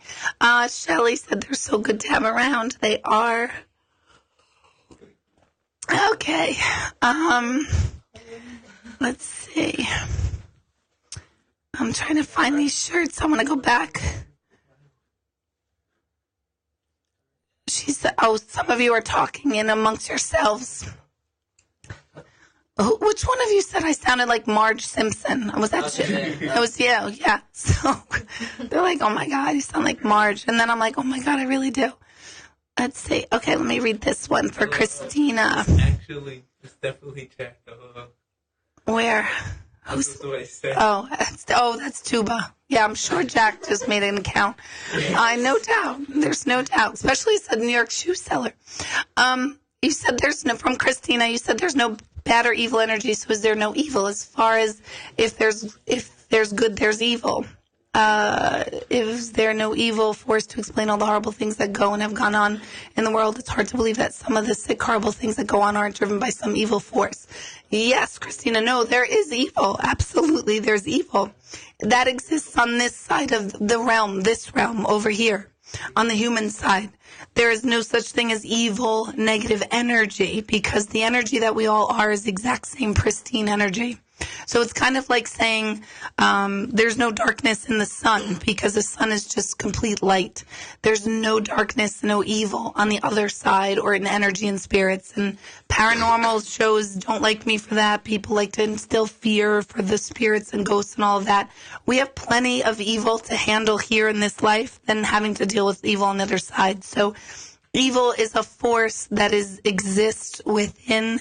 Speaker 1: Shelly said they're so good to have around. They are. Okay. Let's see. I'm trying to find these shirts. I want to go back. She said, oh, some of you are talking in amongst yourselves. Which one of you said I sounded like Marge Simpson? Was that that was you? Yeah. So they're like, oh my God, you sound like Marge. And then I'm like, oh my God, I really do. Let's see. Okay, let me read this one for Christina.
Speaker 4: Actually, it's definitely Jack.
Speaker 1: Where?
Speaker 4: That's what I said.
Speaker 1: That's Tuba. Yeah, I'm sure Jack just made an account. No doubt. There's no doubt. Especially you said New York shoe seller. You said from Christina, you said there's no bad or evil energy, so is there no evil? As far as if there's good, there's evil. Is there no evil force to explain all the horrible things that go and have gone on in the world? It's hard to believe that some of the sick, horrible things that go on aren't driven by some evil force. Yes, Christina, no, there is evil. Absolutely, there's evil. That exists on this side of the realm, this realm over here, on the human side. There is no such thing as evil, negative energy, because the energy that we all are is the exact same pristine energy. So it's kind of like saying there's no darkness in the sun because the sun is just complete light. There's no darkness, no evil on the other side or in energy and spirits. And paranormal shows don't like me for that. People like to instill fear for the spirits and ghosts and all of that. We have plenty of evil to handle here in this life than having to deal with evil on the other side. So evil is a force that exists within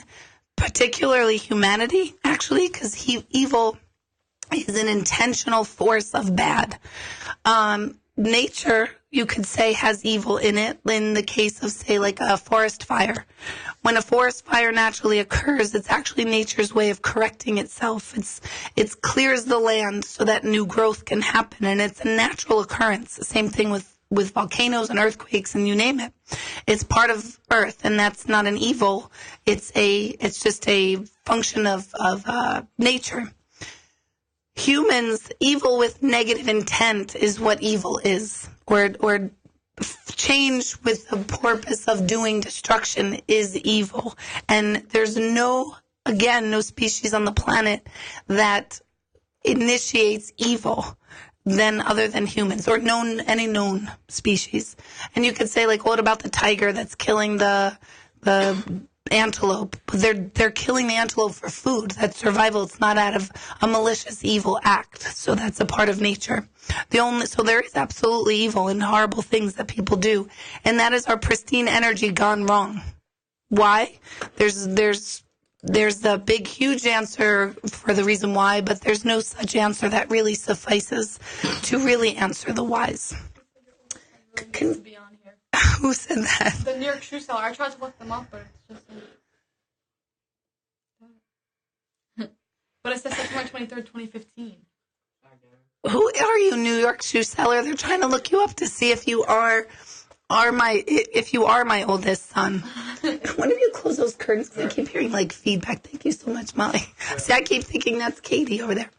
Speaker 1: particularly humanity, actually, because evil is an intentional force of bad. Nature, you could say, has evil in it in the case of, say, like a forest fire. When a forest fire naturally occurs, it's actually nature's way of correcting itself. It clears the land so that new growth can happen, and it's a natural occurrence. The same thing with volcanoes and earthquakes and you name it. It's part of Earth, and that's not an evil. It's just a function of nature. Humans, evil with negative intent is what evil is, or change with the purpose of doing destruction is evil. And there's no species on the planet that initiates evil other than humans, or any known species. And you could say, like, what about the tiger that's killing the antelope? They're killing the antelope for food. That's survival. It's not out of a malicious evil act. So that's a part of nature. So there is absolutely evil and horrible things that people do, and that is our pristine energy gone wrong. Why? There's the big, huge answer for the reason why, but there's no such answer that really suffices to really answer the whys.
Speaker 3: To be on here.
Speaker 1: Who said that?
Speaker 3: The New York shoe seller. I tried to look them up, but it's just. But it says September 23rd, 2015.
Speaker 1: Who are you, New York shoe seller? They're trying to look you up to see if you are my oldest son. When did you close those curtains? Because I keep hearing like feedback. Thank you so much, Molly. See, I keep thinking that's Katie over there.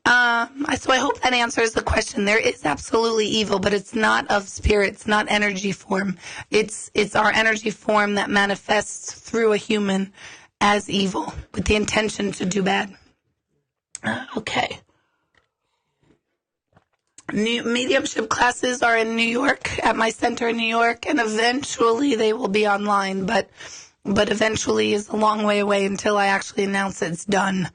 Speaker 1: So I hope that answers the question. There is absolutely evil, but it's not of spirit. It's not energy form. It's our energy form that manifests through a human as evil with the intention to do bad. Okay. New mediumship classes are in New York, at my center in New York, and eventually they will be online, but eventually is a long way away until I actually announce it's done.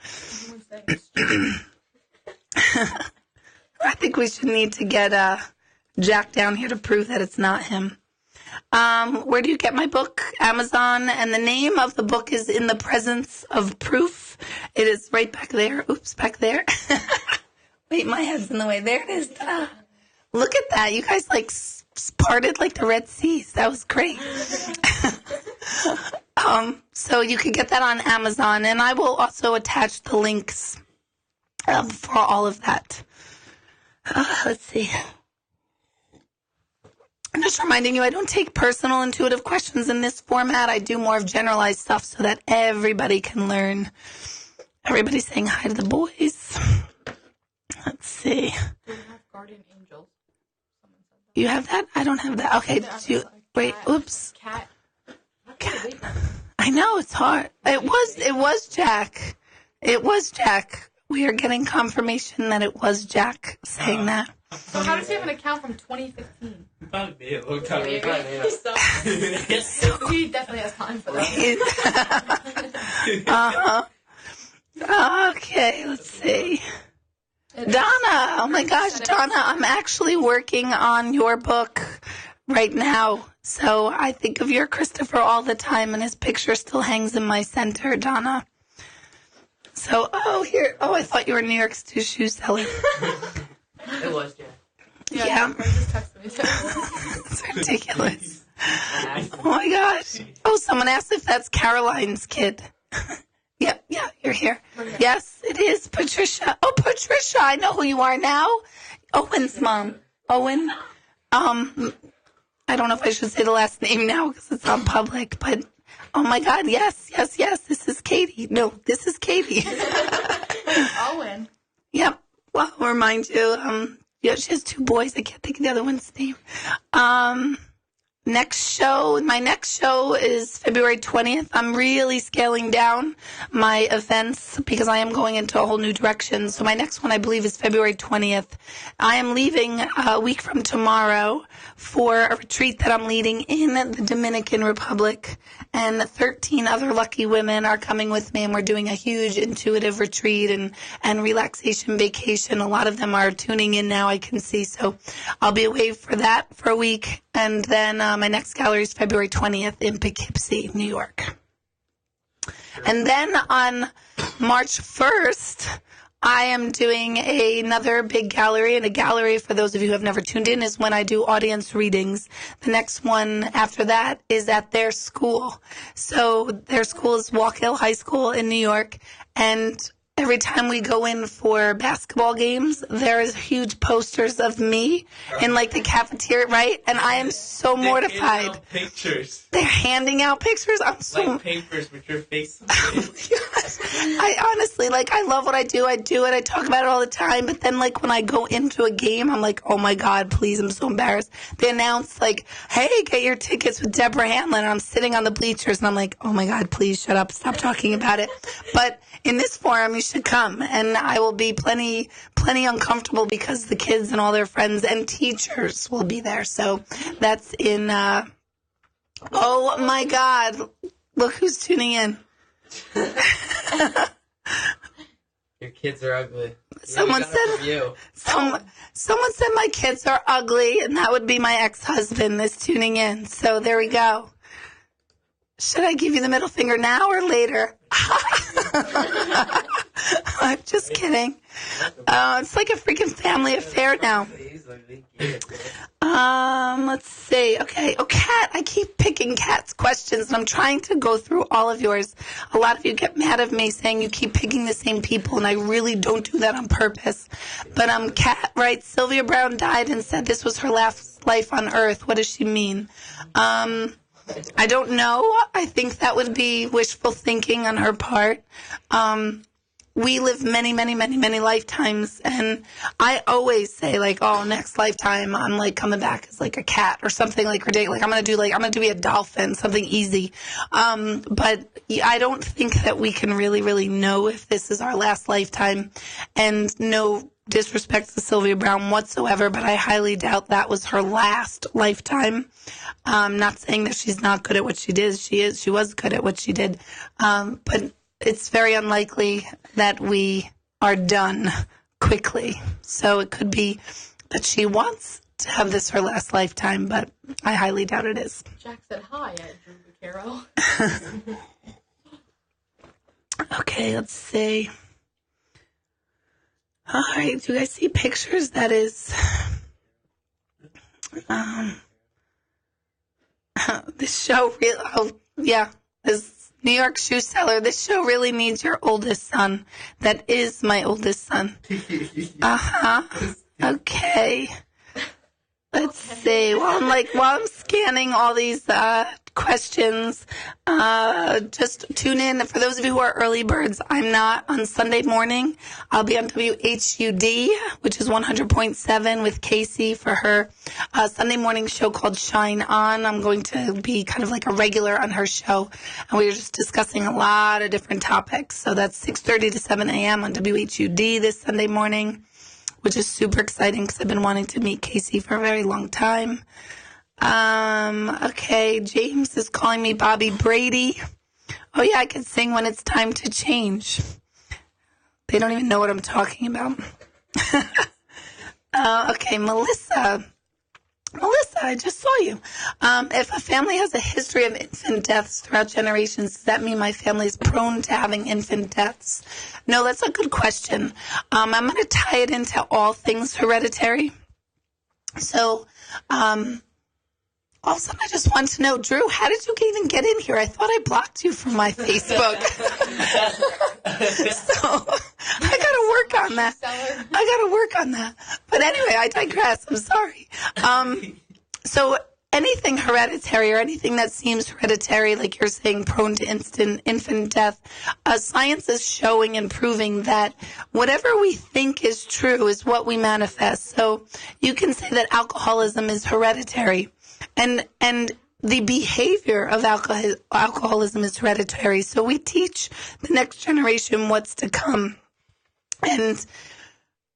Speaker 1: I think we should need to get Jack down here to prove that it's not him. Where do you get my book? Amazon, and the name of the book is In the Presence of Proof. It is right back there. Oops, back there. Wait, my head's in the way. There it is. Look at that. You guys like parted like the Red Seas. That was great. So you can get that on Amazon, and I will also attach the links for all of that. Let's see. I'm just reminding you, I don't take personal intuitive questions in this format. I do more of generalized stuff so that everybody can learn. Everybody's saying hi to the boys. Let's see.
Speaker 3: Do we have guardian angels? Someone said that.
Speaker 1: You have that? I don't have that. Okay. Wait. Oops.
Speaker 3: Cat.
Speaker 1: I know it's hard. It was Jack. It was Jack. We are getting confirmation that it was Jack saying that.
Speaker 3: So how does he have an account from 2015?
Speaker 4: Probably me a long time ago.
Speaker 3: He definitely has time for that.
Speaker 1: Okay. Let's see. Donna, oh my gosh, Donna, I'm actually working on your book right now. So I think of your Christopher all the time, and his picture still hangs in my center, Donna. So, I thought you were New York's shoe seller.
Speaker 2: It was,
Speaker 1: Yeah.
Speaker 3: Just texted me too.
Speaker 1: It's ridiculous. Oh my gosh. Oh, someone asked if that's Caroline's kid. Yeah, you're here. Yes, it is Patricia. Oh, Patricia, I know who you are now. Owen's mom. Owen. I don't know if I should say the last name now because it's on public, but oh my God, yes. This is Katie. No, this is Katie.
Speaker 3: Owen.
Speaker 1: Yep. Well, I'll remind you. She has two boys. I can't think of the other one's name. my next show is February 20th. I'm really scaling down my events because I am going into a whole new direction. So my next one, I believe, is February 20th. I am leaving a week from tomorrow for a retreat that I'm leading in the Dominican Republic. And 13 other lucky women are coming with me, and we're doing a huge intuitive retreat and relaxation vacation. A lot of them are tuning in now, I can see. So I'll be away for that for a week. And then my next gallery is February 20th in Poughkeepsie, New York. And then on March 1st, I am doing another big gallery, and a gallery, for those of you who have never tuned in, is when I do audience readings. The next one after that is at their school. So their school is Walk Hill High School in New York, and every time we go in for basketball games, there is huge posters of me in like the cafeteria, right? And I am so mortified.
Speaker 4: Pictures.
Speaker 1: They're handing out pictures. I'm so
Speaker 4: like papers with your face on
Speaker 1: oh
Speaker 4: it.
Speaker 1: my gosh. I honestly, I love what I do. I do it. I talk about it all the time. But then, when I go into a game, I'm like, oh my God, please, I'm so embarrassed. They announce, hey, get your tickets with Deborah Hanlon. And I'm sitting on the bleachers, and I'm like, oh my God, please shut up. Stop talking about it. But in this forum, you should come. And I will be plenty uncomfortable because the kids and all their friends and teachers will be there. So that's in, oh my God. Look who's tuning in.
Speaker 2: Your kids are ugly.
Speaker 1: Someone said my kids are ugly, and that would be my ex-husband is tuning in. So there we go. Should I give you the middle finger now or later? I'm just kidding. It's like a freaking family affair now. Let's see. Okay. Oh, Kat. I keep picking Kat's questions, and I'm trying to go through all of yours. A lot of you get mad at me saying you keep picking the same people, and I really don't do that on purpose. But Kat writes, Sylvia Brown died and said this was her last life on Earth. What does she mean? I don't know. I think that would be wishful thinking on her part. We live many, many, many, many lifetimes, and I always say, next lifetime, I'm, coming back as, a cat or something, ridiculous. I'm going to be a dolphin, something easy. But I don't think that we can really, really know if this is our last lifetime, and no disrespect to Sylvia Brown whatsoever, but I highly doubt that was her last lifetime. Not saying that she's not good at what she did. She was good at what she did. But it's very unlikely that we are done quickly. So it could be that she wants to have this her last lifetime, but I highly doubt it is.
Speaker 3: Jack said hi at Drew Carroll.
Speaker 1: Okay, let's see. All right, do you guys see pictures? That is, this show really, this New York shoe seller, this show really needs your oldest son. That is my oldest son. Okay. Let's see. While I'm scanning all these questions, just tune in. For those of you who are early birds, I'm not on Sunday morning. I'll be on WHUD, which is 100.7 with Casey for her Sunday morning show called Shine On. I'm going to be kind of like a regular on her show, and we were just discussing a lot of different topics. So that's 6:30 to 7 a.m. on WHUD this Sunday morning, which is super exciting because I've been wanting to meet Casey for a very long time. Okay, James is calling me Bobby Brady. Oh yeah, I can sing When It's Time to Change. They don't even know what I'm talking about. Okay, Melissa, I just saw you. If a family has a history of infant deaths throughout generations, does that mean my family is prone to having infant deaths? No, that's a good question. I'm going to tie it into all things hereditary. So, all of a sudden, I just want to know, Drew, how did you even get in here? I thought I blocked you from my Facebook. So, I got to work on that. But anyway, I digress. I'm sorry. So, anything hereditary or anything that seems hereditary, like you're saying, prone to infant death, science is showing and proving that whatever we think is true is what we manifest. So, you can say that alcoholism is hereditary. And the behavior of alcoholism is hereditary. So we teach the next generation what's to come. And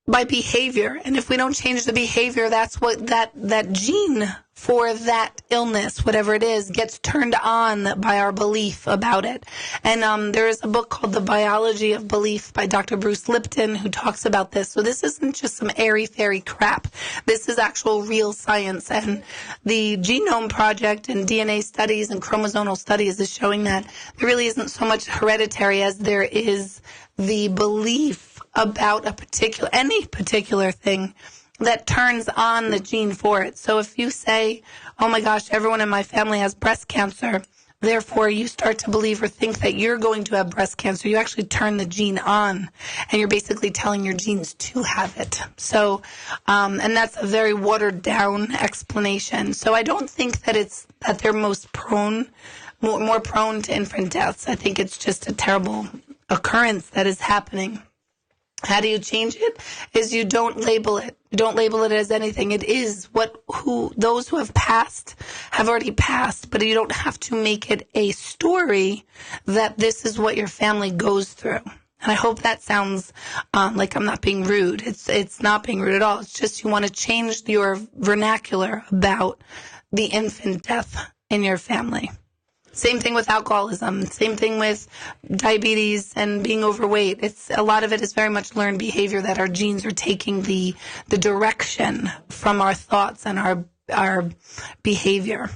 Speaker 1: by behavior. And if we don't change the behavior, that's what that gene for that illness, whatever it is, gets turned on by our belief about it. And there is a book called The Biology of Belief by Dr. Bruce Lipton who talks about this. So this isn't just some airy-fairy crap. This is actual real science. And the Genome Project and DNA studies and chromosomal studies is showing that there really isn't so much hereditary as there is the belief about any particular thing that turns on the gene for it. So if you say, oh my gosh, everyone in my family has breast cancer, therefore you start to believe or think that you're going to have breast cancer, you actually turn the gene on, and you're basically telling your genes to have it. So, and that's a very watered down explanation. So I don't think that they're more prone to infant deaths. I think it's just a terrible occurrence that is happening. How do you change it? Is you don't label it. You don't label it as anything. It is those who have passed have already passed, but you don't have to make it a story that this is what your family goes through. And I hope that sounds like I'm not being rude. It's not being rude at all. It's just you want to change your vernacular about the infant death in your family. Same thing with alcoholism. Same thing with diabetes and being overweight. A lot of it is very much learned behavior that our genes are taking the direction from our thoughts and our behavior.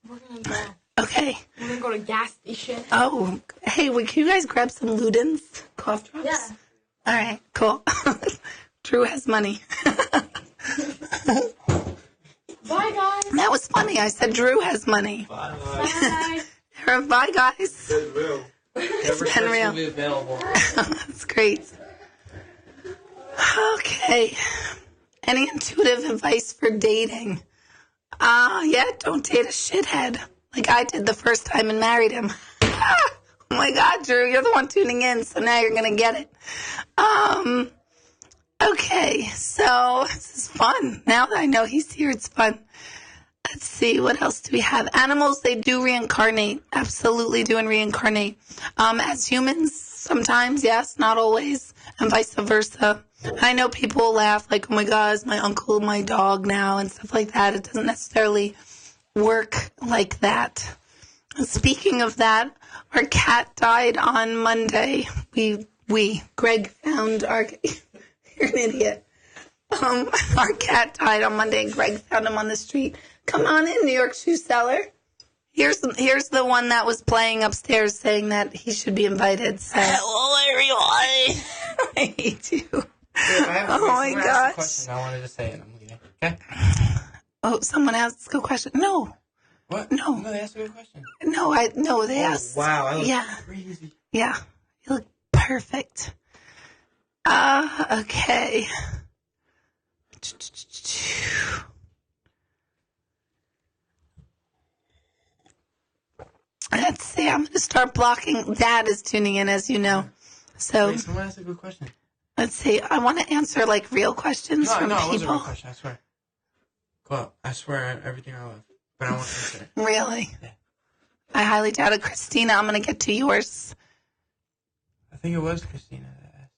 Speaker 3: We're gonna go.
Speaker 1: Okay.
Speaker 3: We're gonna go to gas station.
Speaker 1: Oh, hey, can you guys grab some Ludens cough drops?
Speaker 5: Yeah.
Speaker 1: All right, cool. Drew has money.
Speaker 3: Bye, guys.
Speaker 1: That was funny. I said Drew has money.
Speaker 4: Bye.
Speaker 3: Bye.
Speaker 1: Bye, guys.
Speaker 4: It's real.
Speaker 1: It's been real.
Speaker 2: Will be available.
Speaker 1: That's great. Okay. Any intuitive advice for dating? Yeah, don't date a shithead. Like I did the first time and married him. Oh my God, Drew, you're the one tuning in, so now you're going to get it. Okay, so this is fun. Now that I know he's here, it's fun. Let's see, what else do we have? Animals, they do reincarnate. Absolutely do and reincarnate. As humans, sometimes, yes, not always, and vice versa. I know people laugh like, oh my God, it's my uncle, my dog now, and stuff like that. It doesn't necessarily work like that. And speaking of that, our cat died on Monday. Greg found our... You're an idiot. Our cat died on Monday, and Greg found him on the street. Come on in, New York shoe seller. Here's the one that was playing upstairs saying that he should be invited. So. Hello, everyone. I hate you. Oh, my gosh.
Speaker 6: Question. I wanted to say it. I'm leaving. Okay?
Speaker 1: Oh, someone asked a question. No.
Speaker 6: What?
Speaker 1: No.
Speaker 6: No, they asked me a question.
Speaker 1: No, they asked.
Speaker 6: Wow, I look
Speaker 1: yeah.
Speaker 6: crazy.
Speaker 1: Yeah. You look perfect. Okay. Let's see. I'm going to start blocking. Dad is tuning in, as you know. So
Speaker 6: Wait, someone asked a good question.
Speaker 1: let's see. I want to answer like real questions from
Speaker 6: No, it wasn't a
Speaker 1: people.
Speaker 6: real question. I swear. Go up. I swear everything I love, but I won't answer it.
Speaker 1: Really?
Speaker 6: Yeah.
Speaker 1: I highly doubt it. Christina, I'm going to get to yours.
Speaker 6: I think it was Christina that asked.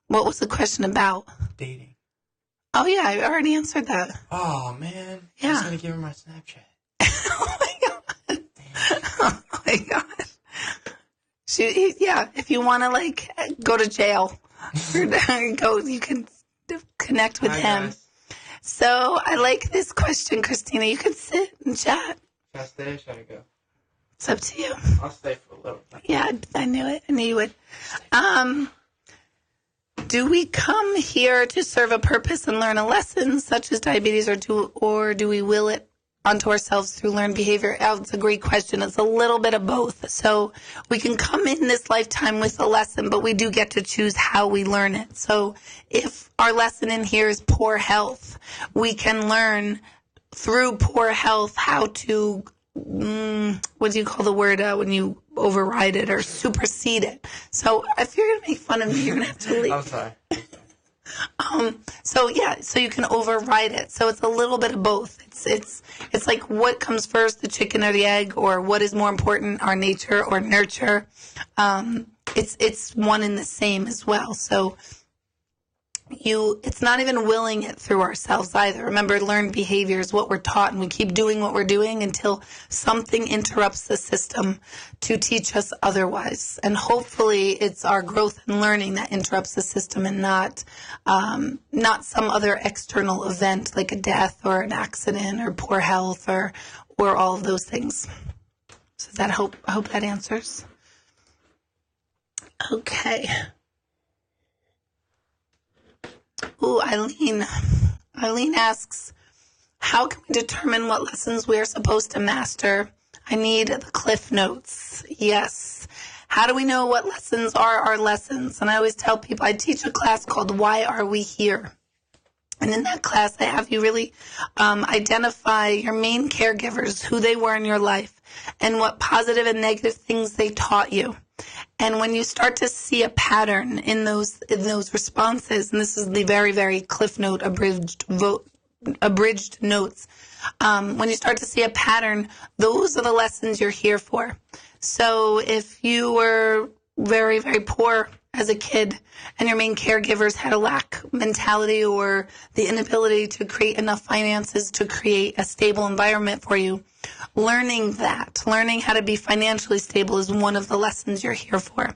Speaker 1: What was the question about?
Speaker 6: Dating.
Speaker 1: Oh, yeah. I already answered that.
Speaker 6: Oh man.
Speaker 1: Yeah.
Speaker 6: I was gonna give her my Snapchat.
Speaker 1: Oh, my God. Oh, my gosh. If you want to, like, go to jail, you can connect with
Speaker 6: Hi,
Speaker 1: him.
Speaker 6: guys.
Speaker 1: So I like this question, Christina. You can sit and chat.
Speaker 6: Should I stay or should I go?
Speaker 1: It's up to you.
Speaker 6: I'll stay for a little bit.
Speaker 1: Yeah, I knew it. I knew you would. Do we come here to serve a purpose and learn a lesson, such as diabetes, or do we will it onto ourselves through learned behavior? Oh, it's a great question. It's a little bit of both. So we can come in this lifetime with a lesson, but we do get to choose how we learn it. So if our lesson in here is poor health, we can learn through poor health how to, what do you call the word when you override it or supersede it? So if you're going to make fun of me, you're going to have to leave.
Speaker 6: I'm sorry.
Speaker 1: So you can override it. So it's a little bit of both. It's like what comes first, the chicken or the egg, or what is more important, our nature or nurture. It's one and the same as well. So it's not even willing it through ourselves either. Remember, learned behavior is what we're taught, and we keep doing what we're doing until something interrupts the system to teach us otherwise. And hopefully it's our growth and learning that interrupts the system, and not some other external event like a death or an accident or poor health or all of those things. So I hope that answers. Okay. Ooh, Eileen asks, how can we determine what lessons we are supposed to master? I need the Cliff Notes. Yes. How do we know what lessons are our lessons? And I always tell people, I teach a class called Why Are We Here? And in that class, I have you really identify your main caregivers, who they were in your life, and what positive and negative things they taught you. And when you start to see a pattern in those responses, and this is the very, very Cliff Note abridged notes, when you start to see a pattern, those are the lessons you're here for. So if you were very, very poor as a kid and your main caregivers had a lack mentality or the inability to create enough finances to create a stable environment for you, learning how to be financially stable is one of the lessons you're here for.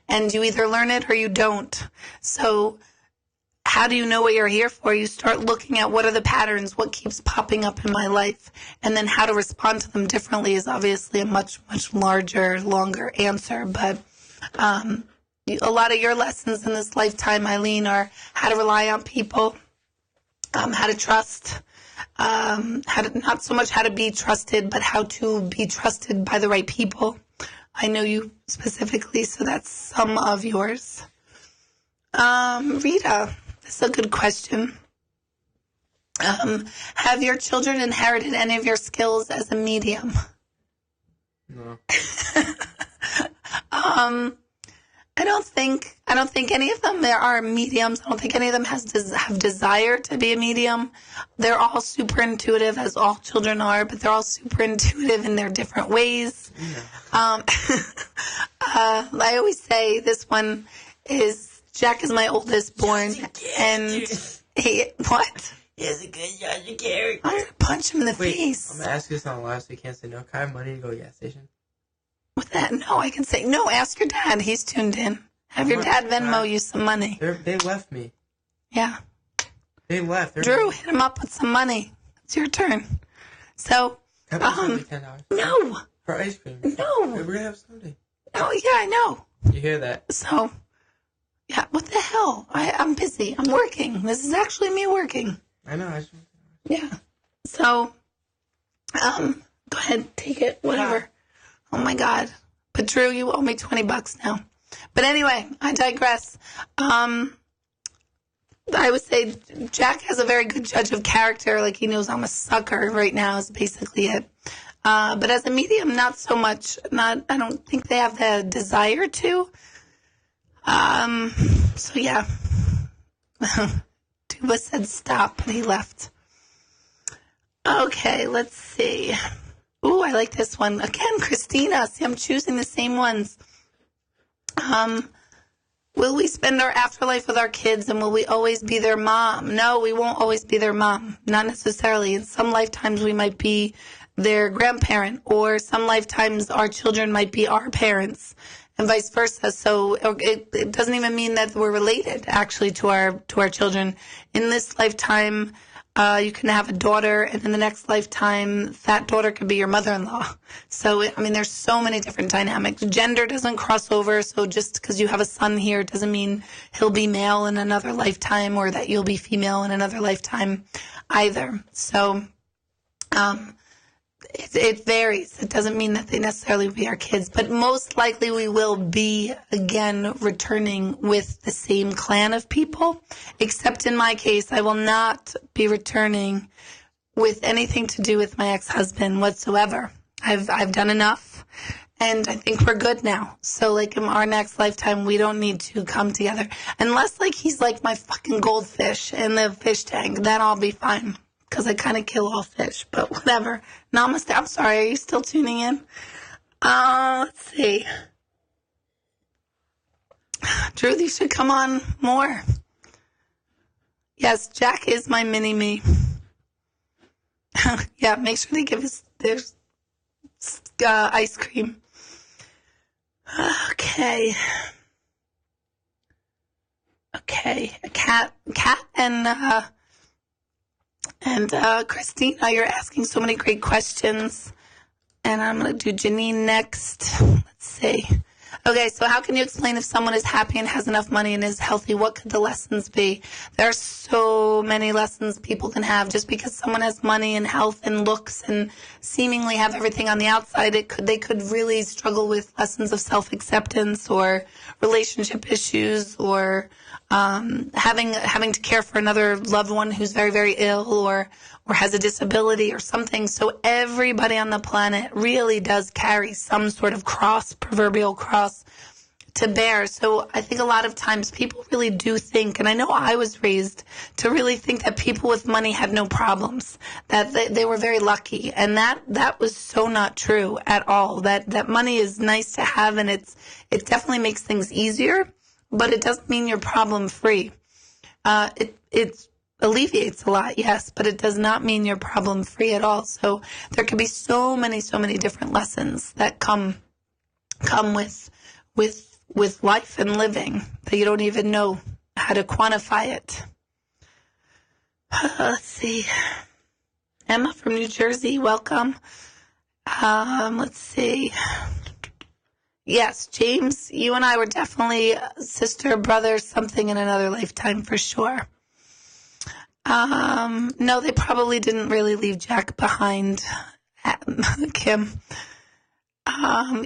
Speaker 1: And you either learn it or you don't. So how do you know what you're here for? You start looking at what are the patterns, what keeps popping up in my life, and then how to respond to them differently is obviously a much, much larger, longer answer. But a lot of your lessons in this lifetime, Eileen, are how to rely on people, how to trust, not so much how to be trusted, but how to be trusted by the right people. I know you specifically, so that's some of yours. Rita, this is a good question. Have your children inherited any of your skills as a medium?
Speaker 6: No.
Speaker 1: I don't think any of them are mediums. I don't think any of them have desire to be a medium. They're all super intuitive, as all children are, but they're all super intuitive in their different ways. Yeah. I always say this one is, Jack is my oldest born, and what?
Speaker 6: He has a good judge of character.
Speaker 1: I'm going to punch him in the face.
Speaker 6: I'm going to ask you something live so you can't say no. Can I have money to go to the gas station?
Speaker 1: With that, no, I can say, no, ask your dad. He's tuned in. Have your dad Venmo you some money.
Speaker 6: They left me.
Speaker 1: Yeah.
Speaker 6: They left.
Speaker 1: Drew, hit him up with some money. It's your turn. So,
Speaker 6: Can I pay $10?
Speaker 1: No.
Speaker 6: For ice cream?
Speaker 1: No.
Speaker 6: We're going to have Sunday.
Speaker 1: Oh, yeah, I know.
Speaker 6: You hear that?
Speaker 1: So, yeah, what the hell? I'm busy. I'm working. This is actually me working.
Speaker 6: I know.
Speaker 1: Yeah. So, go ahead, take it, whatever. Oh my God. But Drew, you owe me $20 now. But anyway, I digress. I would say Jack has a very good judge of character. Like, he knows I'm a sucker right now is basically it. But as a medium, not so much. I don't think they have the desire to. So yeah. Tuba said stop, and he left. Okay, let's see. Ooh, I like this one. Again, Christina. See, I'm choosing the same ones. Will we spend our afterlife with our kids, and will we always be their mom? No, we won't always be their mom. Not necessarily. In some lifetimes, we might be their grandparent, or some lifetimes our children might be our parents, and vice versa. So it doesn't even mean that we're related, actually, to our children. In this lifetime, you can have a daughter, and in the next lifetime, that daughter could be your mother-in-law. So, I mean, there's so many different dynamics. Gender doesn't cross over, so just because you have a son here doesn't mean he'll be male in another lifetime, or that you'll be female in another lifetime either. So, it varies. It doesn't mean that they necessarily will be our kids, but most likely we will be, again, returning with the same clan of people, except in my case, I will not be returning with anything to do with my ex-husband whatsoever. I've done enough, and I think we're good now. So, like, in our next lifetime, we don't need to come together. Unless, like, he's like my fucking goldfish in the fish tank, then I'll be fine. because I kind of kill all fish, but whatever. Namaste. I'm sorry. Are you still tuning in? Let's see. Drew, you should come on more. Yes, Jack is my mini-me. Yeah, make sure they give us their ice cream. Okay. Kat and Christina, you're asking so many great questions. And I'm going to do Janine next. Let's see. Okay, so how can you explain if someone is happy and has enough money and is healthy? What could the lessons be? There are so many lessons people can have. Just because someone has money and health and looks and seemingly have everything on the outside, they could really struggle with lessons of self-acceptance or relationship issues or having to care for another loved one who's very, very ill or has a disability or something. So everybody on the planet really does carry some sort of cross, proverbial cross, to bear. So I think a lot of times people really do think, and I know I was raised to really think that people with money had no problems, that they were very lucky. And that was so not true at all. That money is nice to have, and it definitely makes things easier, but it doesn't mean you're problem free. It alleviates a lot, yes, but it does not mean you're problem free at all. So there could be so many different lessons that come with life and living that you don't even know how to quantify it. Let's see. Emma from New Jersey, welcome. Let's see. Yes, James, you and I were definitely sister, brother, something in another lifetime for sure. No, they probably didn't really leave Jack behind, Kim.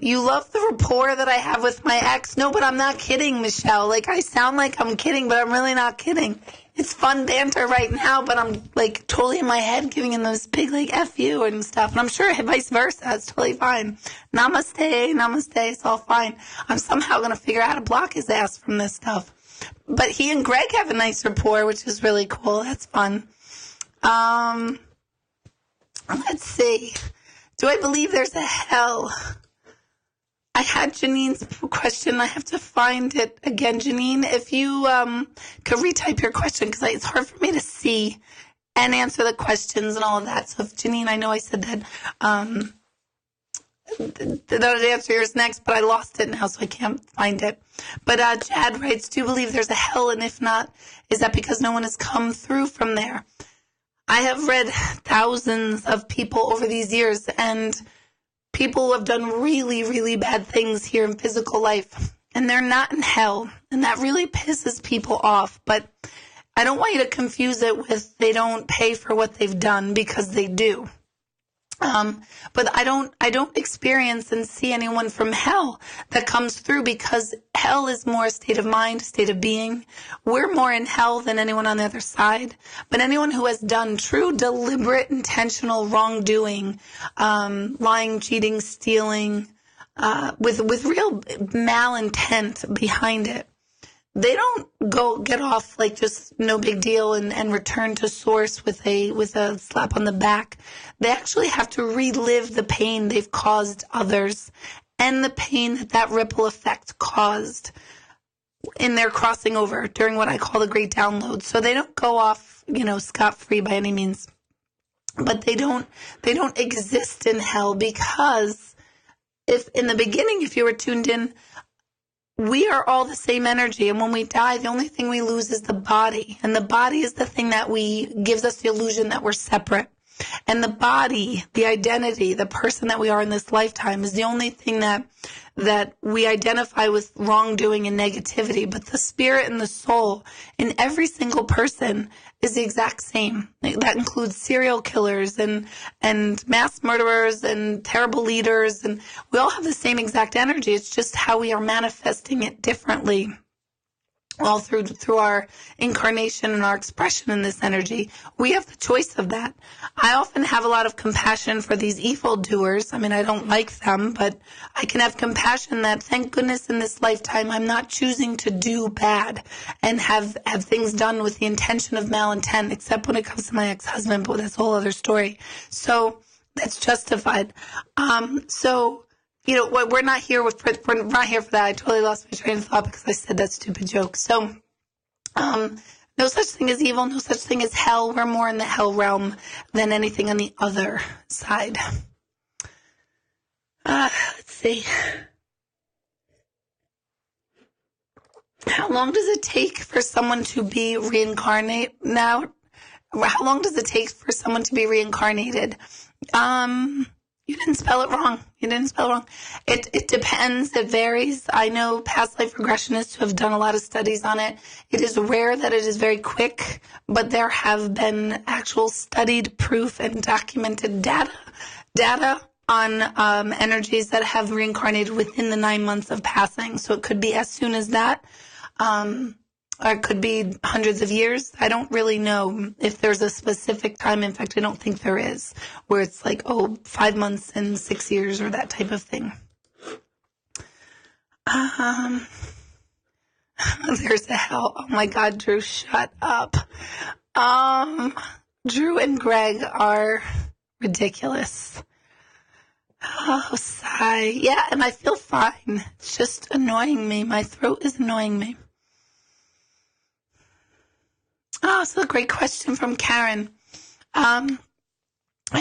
Speaker 1: You love the rapport that I have with my ex. No, but I'm not kidding, Michelle. Like, I sound like I'm kidding, but I'm really not kidding. It's fun banter right now, but I'm, like, totally in my head giving him those big, like, F you and stuff. And I'm sure vice versa. It's totally fine. Namaste. It's all fine. I'm somehow going to figure out how to block his ass from this stuff. But he and Greg have a nice rapport, which is really cool. That's fun. Let's see. Do I believe there's a hell? I had Janine's question. I have to find it again. Janine, if you could retype your question, because it's hard for me to see and answer the questions and all of that. So if Janine, I know I said that that would answer yours next, but I lost it now, so I can't find it. But Chad writes, do you believe there's a hell? And if not, is that because no one has come through from there? I have read thousands of people over these years, and people who have done really, really bad things here in physical life, and they're not in hell. And that really pisses people off. But I don't want you to confuse it with they don't pay for what they've done, because they do. But I don't experience and see anyone from hell that comes through, because hell is more a state of mind, a state of being. We're more in hell than anyone on the other side. But anyone who has done true, deliberate, intentional wrongdoing, lying, cheating, stealing, with real malintent behind it, they don't go get off like just no big deal and return to source with a slap on the back. They actually have to relive the pain they've caused others and the pain that ripple effect caused in their crossing over during what I call the great download. So they don't go off, scot-free by any means. But they don't exist in hell, because if in the beginning, if you were tuned in, we are all the same energy, and when we die, the only thing we lose is the body, and the body is the thing that gives us the illusion that we're separate. And the body, the identity, the person that we are in this lifetime is the only thing that we identify with wrongdoing and negativity. But the spirit and the soul in every single person is the exact same. That includes serial killers and mass murderers and terrible leaders. And we all have the same exact energy. It's just how we are manifesting it differently. all through our incarnation and our expression in this energy. We have the choice of that. I often have a lot of compassion for these evil doers. I mean, I don't like them, but I can have compassion that, thank goodness, in this lifetime, I'm not choosing to do bad and have things done with the intention of malintent, except when it comes to my ex-husband, but that's a whole other story. So that's justified. We're not here for that. I totally lost my train of thought because I said that stupid joke. So, no such thing as evil, no such thing as hell. We're more in the hell realm than anything on the other side. Let's see. How long does it take for someone to be reincarnated now? How long does it take for someone to be reincarnated? You didn't spell it wrong. It depends. It varies. I know past life regressionists who have done a lot of studies on it. It is rare that it is very quick, but there have been actual studied proof and documented data on energies that have reincarnated within the 9 months of passing. So it could be as soon as that. Or it could be hundreds of years. I don't really know if there's a specific time. In fact, I don't think there is, where it's like, 5 months and 6 years or that type of thing. There's a hell. Oh my God, Drew, shut up. Drew and Greg are ridiculous. Oh, sigh. Yeah, and I feel fine. It's just annoying me. My throat is annoying me. Oh, so a great question from Karen. I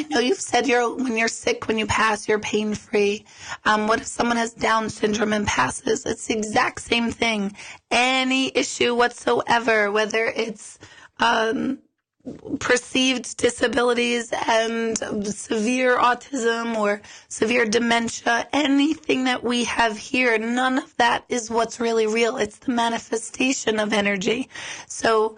Speaker 1: know you've said when you're sick, when you pass, you're pain-free. What if someone has Down syndrome and passes? It's the exact same thing. Any issue whatsoever, whether it's perceived disabilities and severe autism or severe dementia, anything that we have here, none of that is what's really real. It's the manifestation of energy. So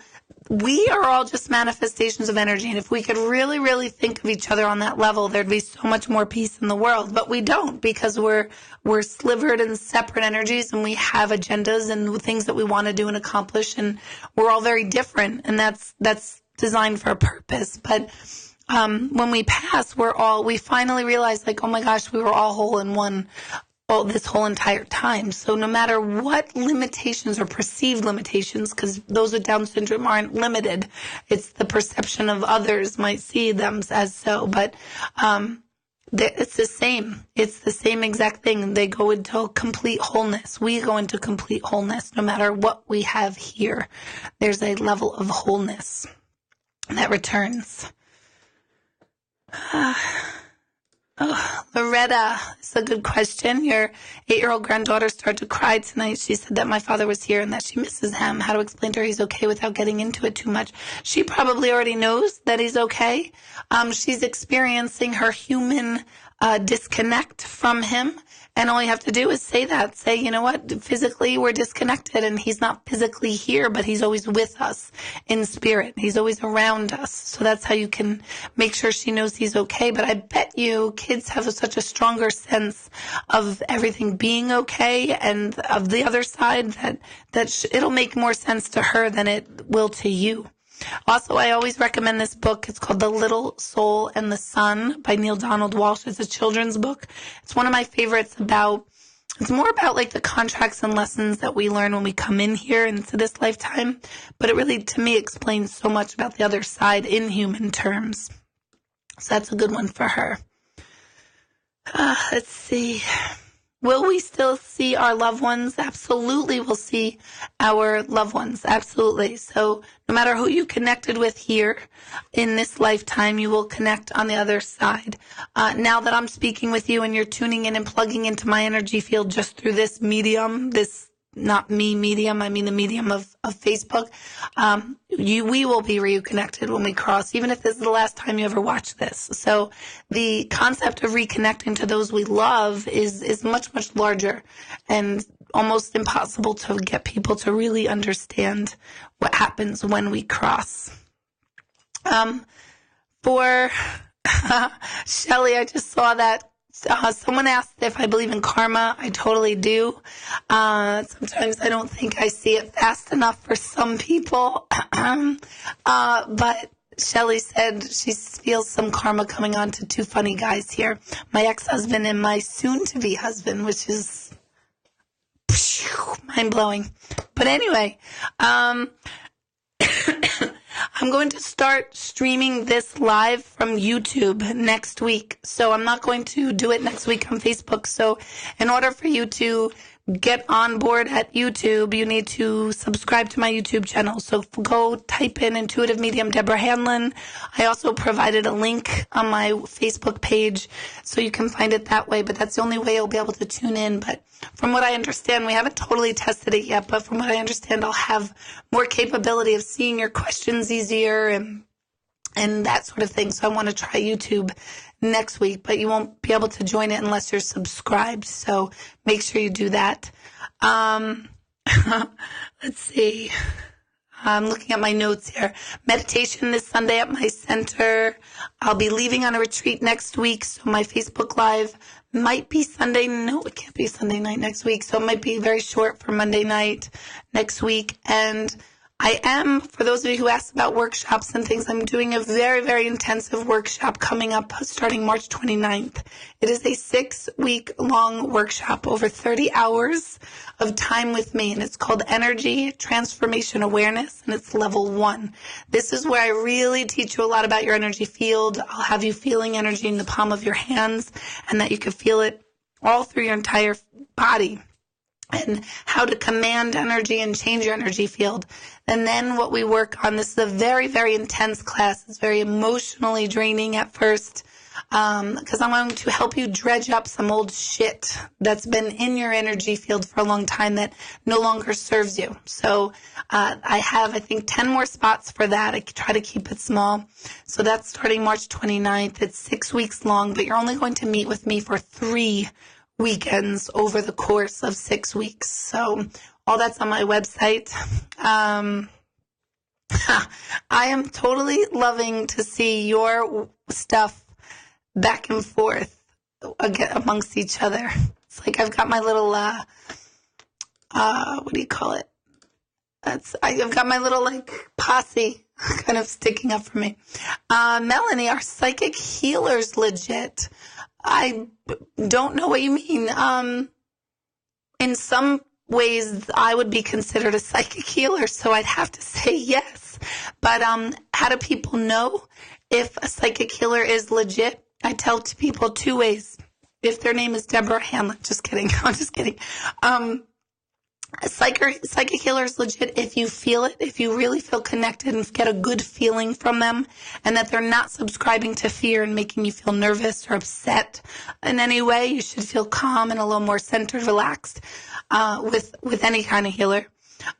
Speaker 1: we are all just manifestations of energy. And if we could really, really think of each other on that level, there'd be so much more peace in the world. But we don't, because we're slivered in separate energies, and we have agendas and things that we want to do and accomplish. And we're all very different. And that's designed for a purpose. But when we pass, we finally realize, like, oh my gosh, we were all whole in one this whole entire time. So no matter what limitations or perceived limitations, because those with Down syndrome aren't limited, it's the perception of others might see them as so. But it's the same. It's the same exact thing. They go into complete wholeness. We go into complete wholeness no matter what we have here. There's a level of wholeness that returns. Loretta, it's a good question. Your 8-year-old granddaughter started to cry tonight. She said that my father was here and that she misses him. How to explain to her he's okay without getting into it too much. She probably already knows that he's okay. She's experiencing her human disconnect from him. And all you have to do is say that. Say, you know what? Physically, we're disconnected, and he's not physically here, but he's always with us in spirit. He's always around us. So that's how you can make sure she knows he's okay. But I bet you kids have such a stronger sense of everything being okay and of the other side that it'll make more sense to her than it will to you. Also, I always recommend this book. It's called The Little Soul and the Sun by Neil Donald Walsh. It's a children's book. It's one of my favorites. It's more about like the contracts and lessons that we learn when we come in here into this lifetime. But it really, to me, explains so much about the other side in human terms. So that's a good one for her. Let's see. Will we still see our loved ones? Absolutely, we'll see our loved ones. Absolutely. So no matter who you connected with here in this lifetime, you will connect on the other side. Now that I'm speaking with you and you're tuning in and plugging into my energy field just through this medium, this not me medium, I mean the medium of Facebook, we will be reconnected when we cross, even if this is the last time you ever watch this. So the concept of reconnecting to those we love is much, much larger and almost impossible to get people to really understand what happens when we cross. For Shelly, I just saw that Someone asked if I believe in karma. I totally do. Sometimes I don't think I see it fast enough for some people. But Shelly said she feels some karma coming on to two funny guys here. My ex-husband and my soon-to-be husband, which is mind-blowing. But anyway, I'm going to start streaming this live from YouTube next week. So I'm not going to do it next week on Facebook. So in order for you to get on board at YouTube, you need to subscribe to my YouTube channel. So go type in Intuitive Medium Deborah Hanlon. I also provided a link on my Facebook page so you can find it that way, but that's the only way you'll be able to tune in. But from what I understand, we haven't totally tested it yet, but from what I understand, I'll have more capability of seeing your questions easier and that sort of thing. So I want to try YouTube next week, but you won't be able to join it unless you're subscribed. So make sure you do that. Let's see. I'm looking at my notes here. Meditation this Sunday at my center. I'll be leaving on a retreat next week. So my Facebook Live might be Sunday. No, it can't be Sunday night next week. So it might be very short for Monday night next week. And I am, for those of you who asked about workshops and things, I'm doing a very, very intensive workshop coming up starting March 29th. It is a 6-week-long workshop, over 30 hours of time with me, and it's called Energy Transformation Awareness, and it's level 1. This is where I really teach you a lot about your energy field. I'll have you feeling energy in the palm of your hands, and that you can feel it all through your entire body, and how to command energy and change your energy field. And then what we work on, this is a very, very intense class. It's very emotionally draining at first, because I'm going to help you dredge up some old shit that's been in your energy field for a long time that no longer serves you. So I have, I think, 10 more spots for that. I try to keep it small. So that's starting March 29th. It's 6 weeks long, but you're only going to meet with me for 3 weekends over the course of 6 weeks. So all that's on my website. I am totally loving to see your stuff back and forth amongst each other. It's like I've got my little, what do you call it? I've got my little posse kind of sticking up for me. Melanie, are psychic healers legit? I don't know what you mean. In some ways, I would be considered a psychic healer, so I'd have to say yes. But how do people know if a psychic healer is legit? I tell people 2 ways. If their name is Deborah Hanlon. Just kidding. I'm just kidding. A psychic healer is legit if you feel it, if you really feel connected and get a good feeling from them, and that they're not subscribing to fear and making you feel nervous or upset in any way. You should feel calm and a little more centered, relaxed with any kind of healer.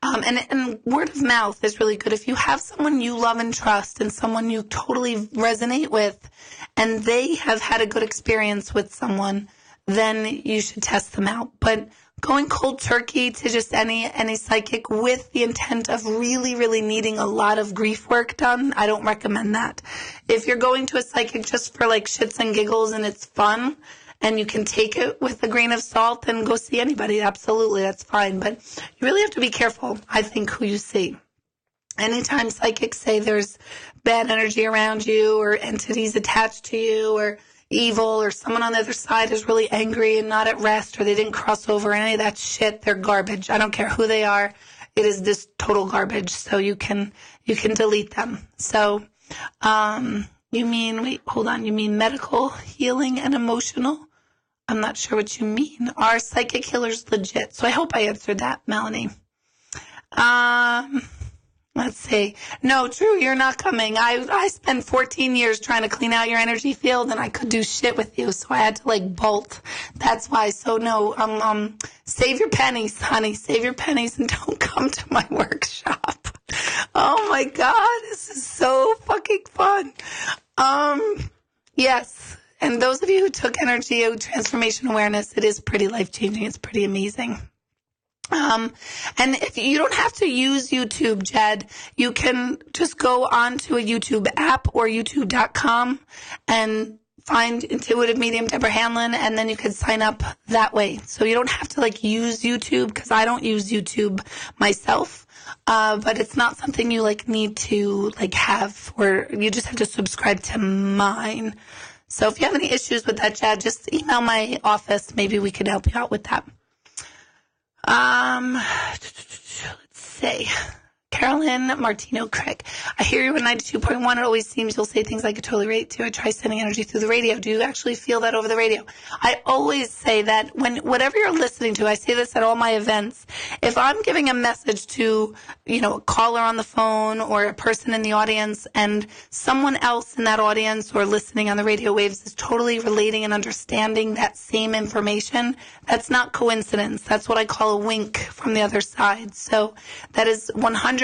Speaker 1: And word of mouth is really good. If you have someone you love and trust and someone you totally resonate with, and they have had a good experience with someone, then you should test them out. But going cold turkey to just any psychic with the intent of really, really needing a lot of grief work done, I don't recommend that. If you're going to a psychic just for shits and giggles and it's fun and you can take it with a grain of salt, then go see anybody. Absolutely, that's fine. But you really have to be careful, I think, who you see. Anytime psychics say there's bad energy around you or entities attached to you or evil or someone on the other side is really angry and not at rest or they didn't cross over any of that shit, they're garbage. I don't care who they are. It is this total garbage. So you can delete them. So, you mean medical healing and emotional? I'm not sure what you mean. Are psychic healers legit? So I hope I answered that, Melanie. Let's see. No, Drew, you're not coming. I spent 14 years trying to clean out your energy field, and I could do shit with you, so I had to bolt. That's why. So no, save your pennies, honey. Save your pennies and don't come to my workshop. Oh my God, this is so fucking fun. Yes. And those of you who took energy transformation awareness, it is pretty life-changing. It's pretty amazing. And if you don't have to use YouTube, Jed, you can just go onto a YouTube app or youtube.com and find intuitive medium Deborah Hanlon, and then you could sign up that way. So you don't have to like use YouTube, because I don't use YouTube myself. But it's not something you like need to like have, or you just have to subscribe to mine. So if you have any issues with that, Chad, just email my office. Maybe we could help you out with that. Let's see. Carolyn Martino Craig. I hear you at 92.1. It always seems you'll say things I could totally relate to. I try sending energy through the radio. Do you actually feel that over the radio? I always say that whatever you're listening to, I say this at all my events. If I'm giving a message to, a caller on the phone or a person in the audience, and someone else in that audience or listening on the radio waves is totally relating and understanding that same information, that's not coincidence. That's what I call a wink from the other side. So that is 100%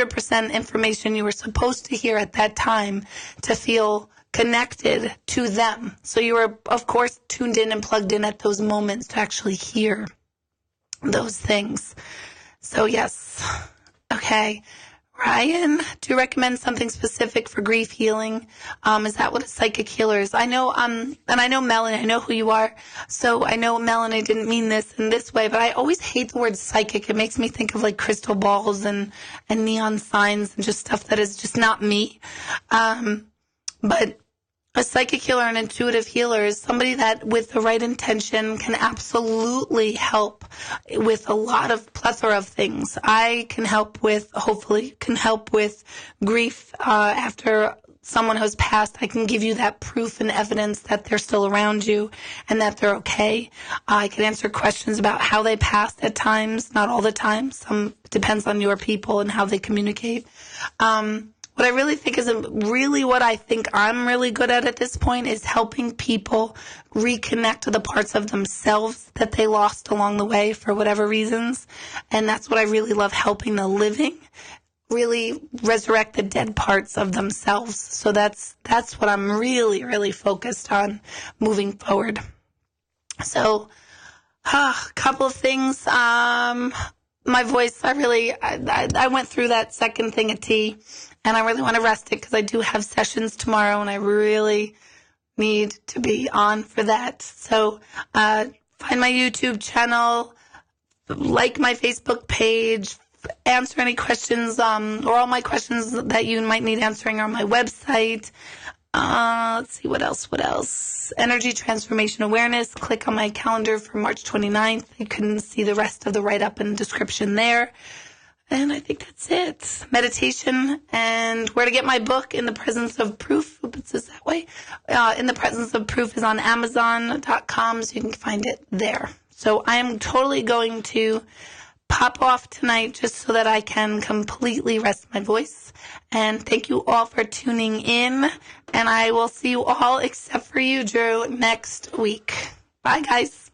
Speaker 1: information you were supposed to hear at that time to feel connected to them. So you were, of course, tuned in and plugged in at those moments to actually hear those things. So yes. Okay. Ryan, do you recommend something specific for grief healing? Is that what a psychic healer is? I know, and I know Melanie, I know who you are. So I know Melanie didn't mean this in this way, but I always hate the word psychic. It makes me think of like crystal balls and neon signs and just stuff that is just not me. But a psychic healer, an intuitive healer, is somebody that with the right intention can absolutely help with a lot of plethora of things. I can hopefully help with grief after someone has passed. I can give you that proof and evidence that they're still around you and that they're okay. I can answer questions about how they passed at times, not all the time. Some depends on your people and how they communicate. What I really think is what I think I'm really good at this point is helping people reconnect to the parts of themselves that they lost along the way for whatever reasons. And that's what I really love, helping the living really resurrect the dead parts of themselves. So that's what I'm really, really focused on moving forward. So, a couple of things. My voice, I went through that second thing of tea. And I really want to rest it because I do have sessions tomorrow and I really need to be on for that. So find my YouTube channel, like my Facebook page, answer any questions or all my questions that you might need answering are on my website. Let's see, what else? Energy Transformation Awareness. Click on my calendar for March 29th. You can see the rest of the write-up and description there. And I think that's it. Meditation and where to get my book, In the Presence of Proof. It says that way. In the Presence of Proof is on Amazon.com, so you can find it there. So I am totally going to pop off tonight just so that I can completely rest my voice. And thank you all for tuning in. And I will see you all, except for you, Drew, next week. Bye, guys.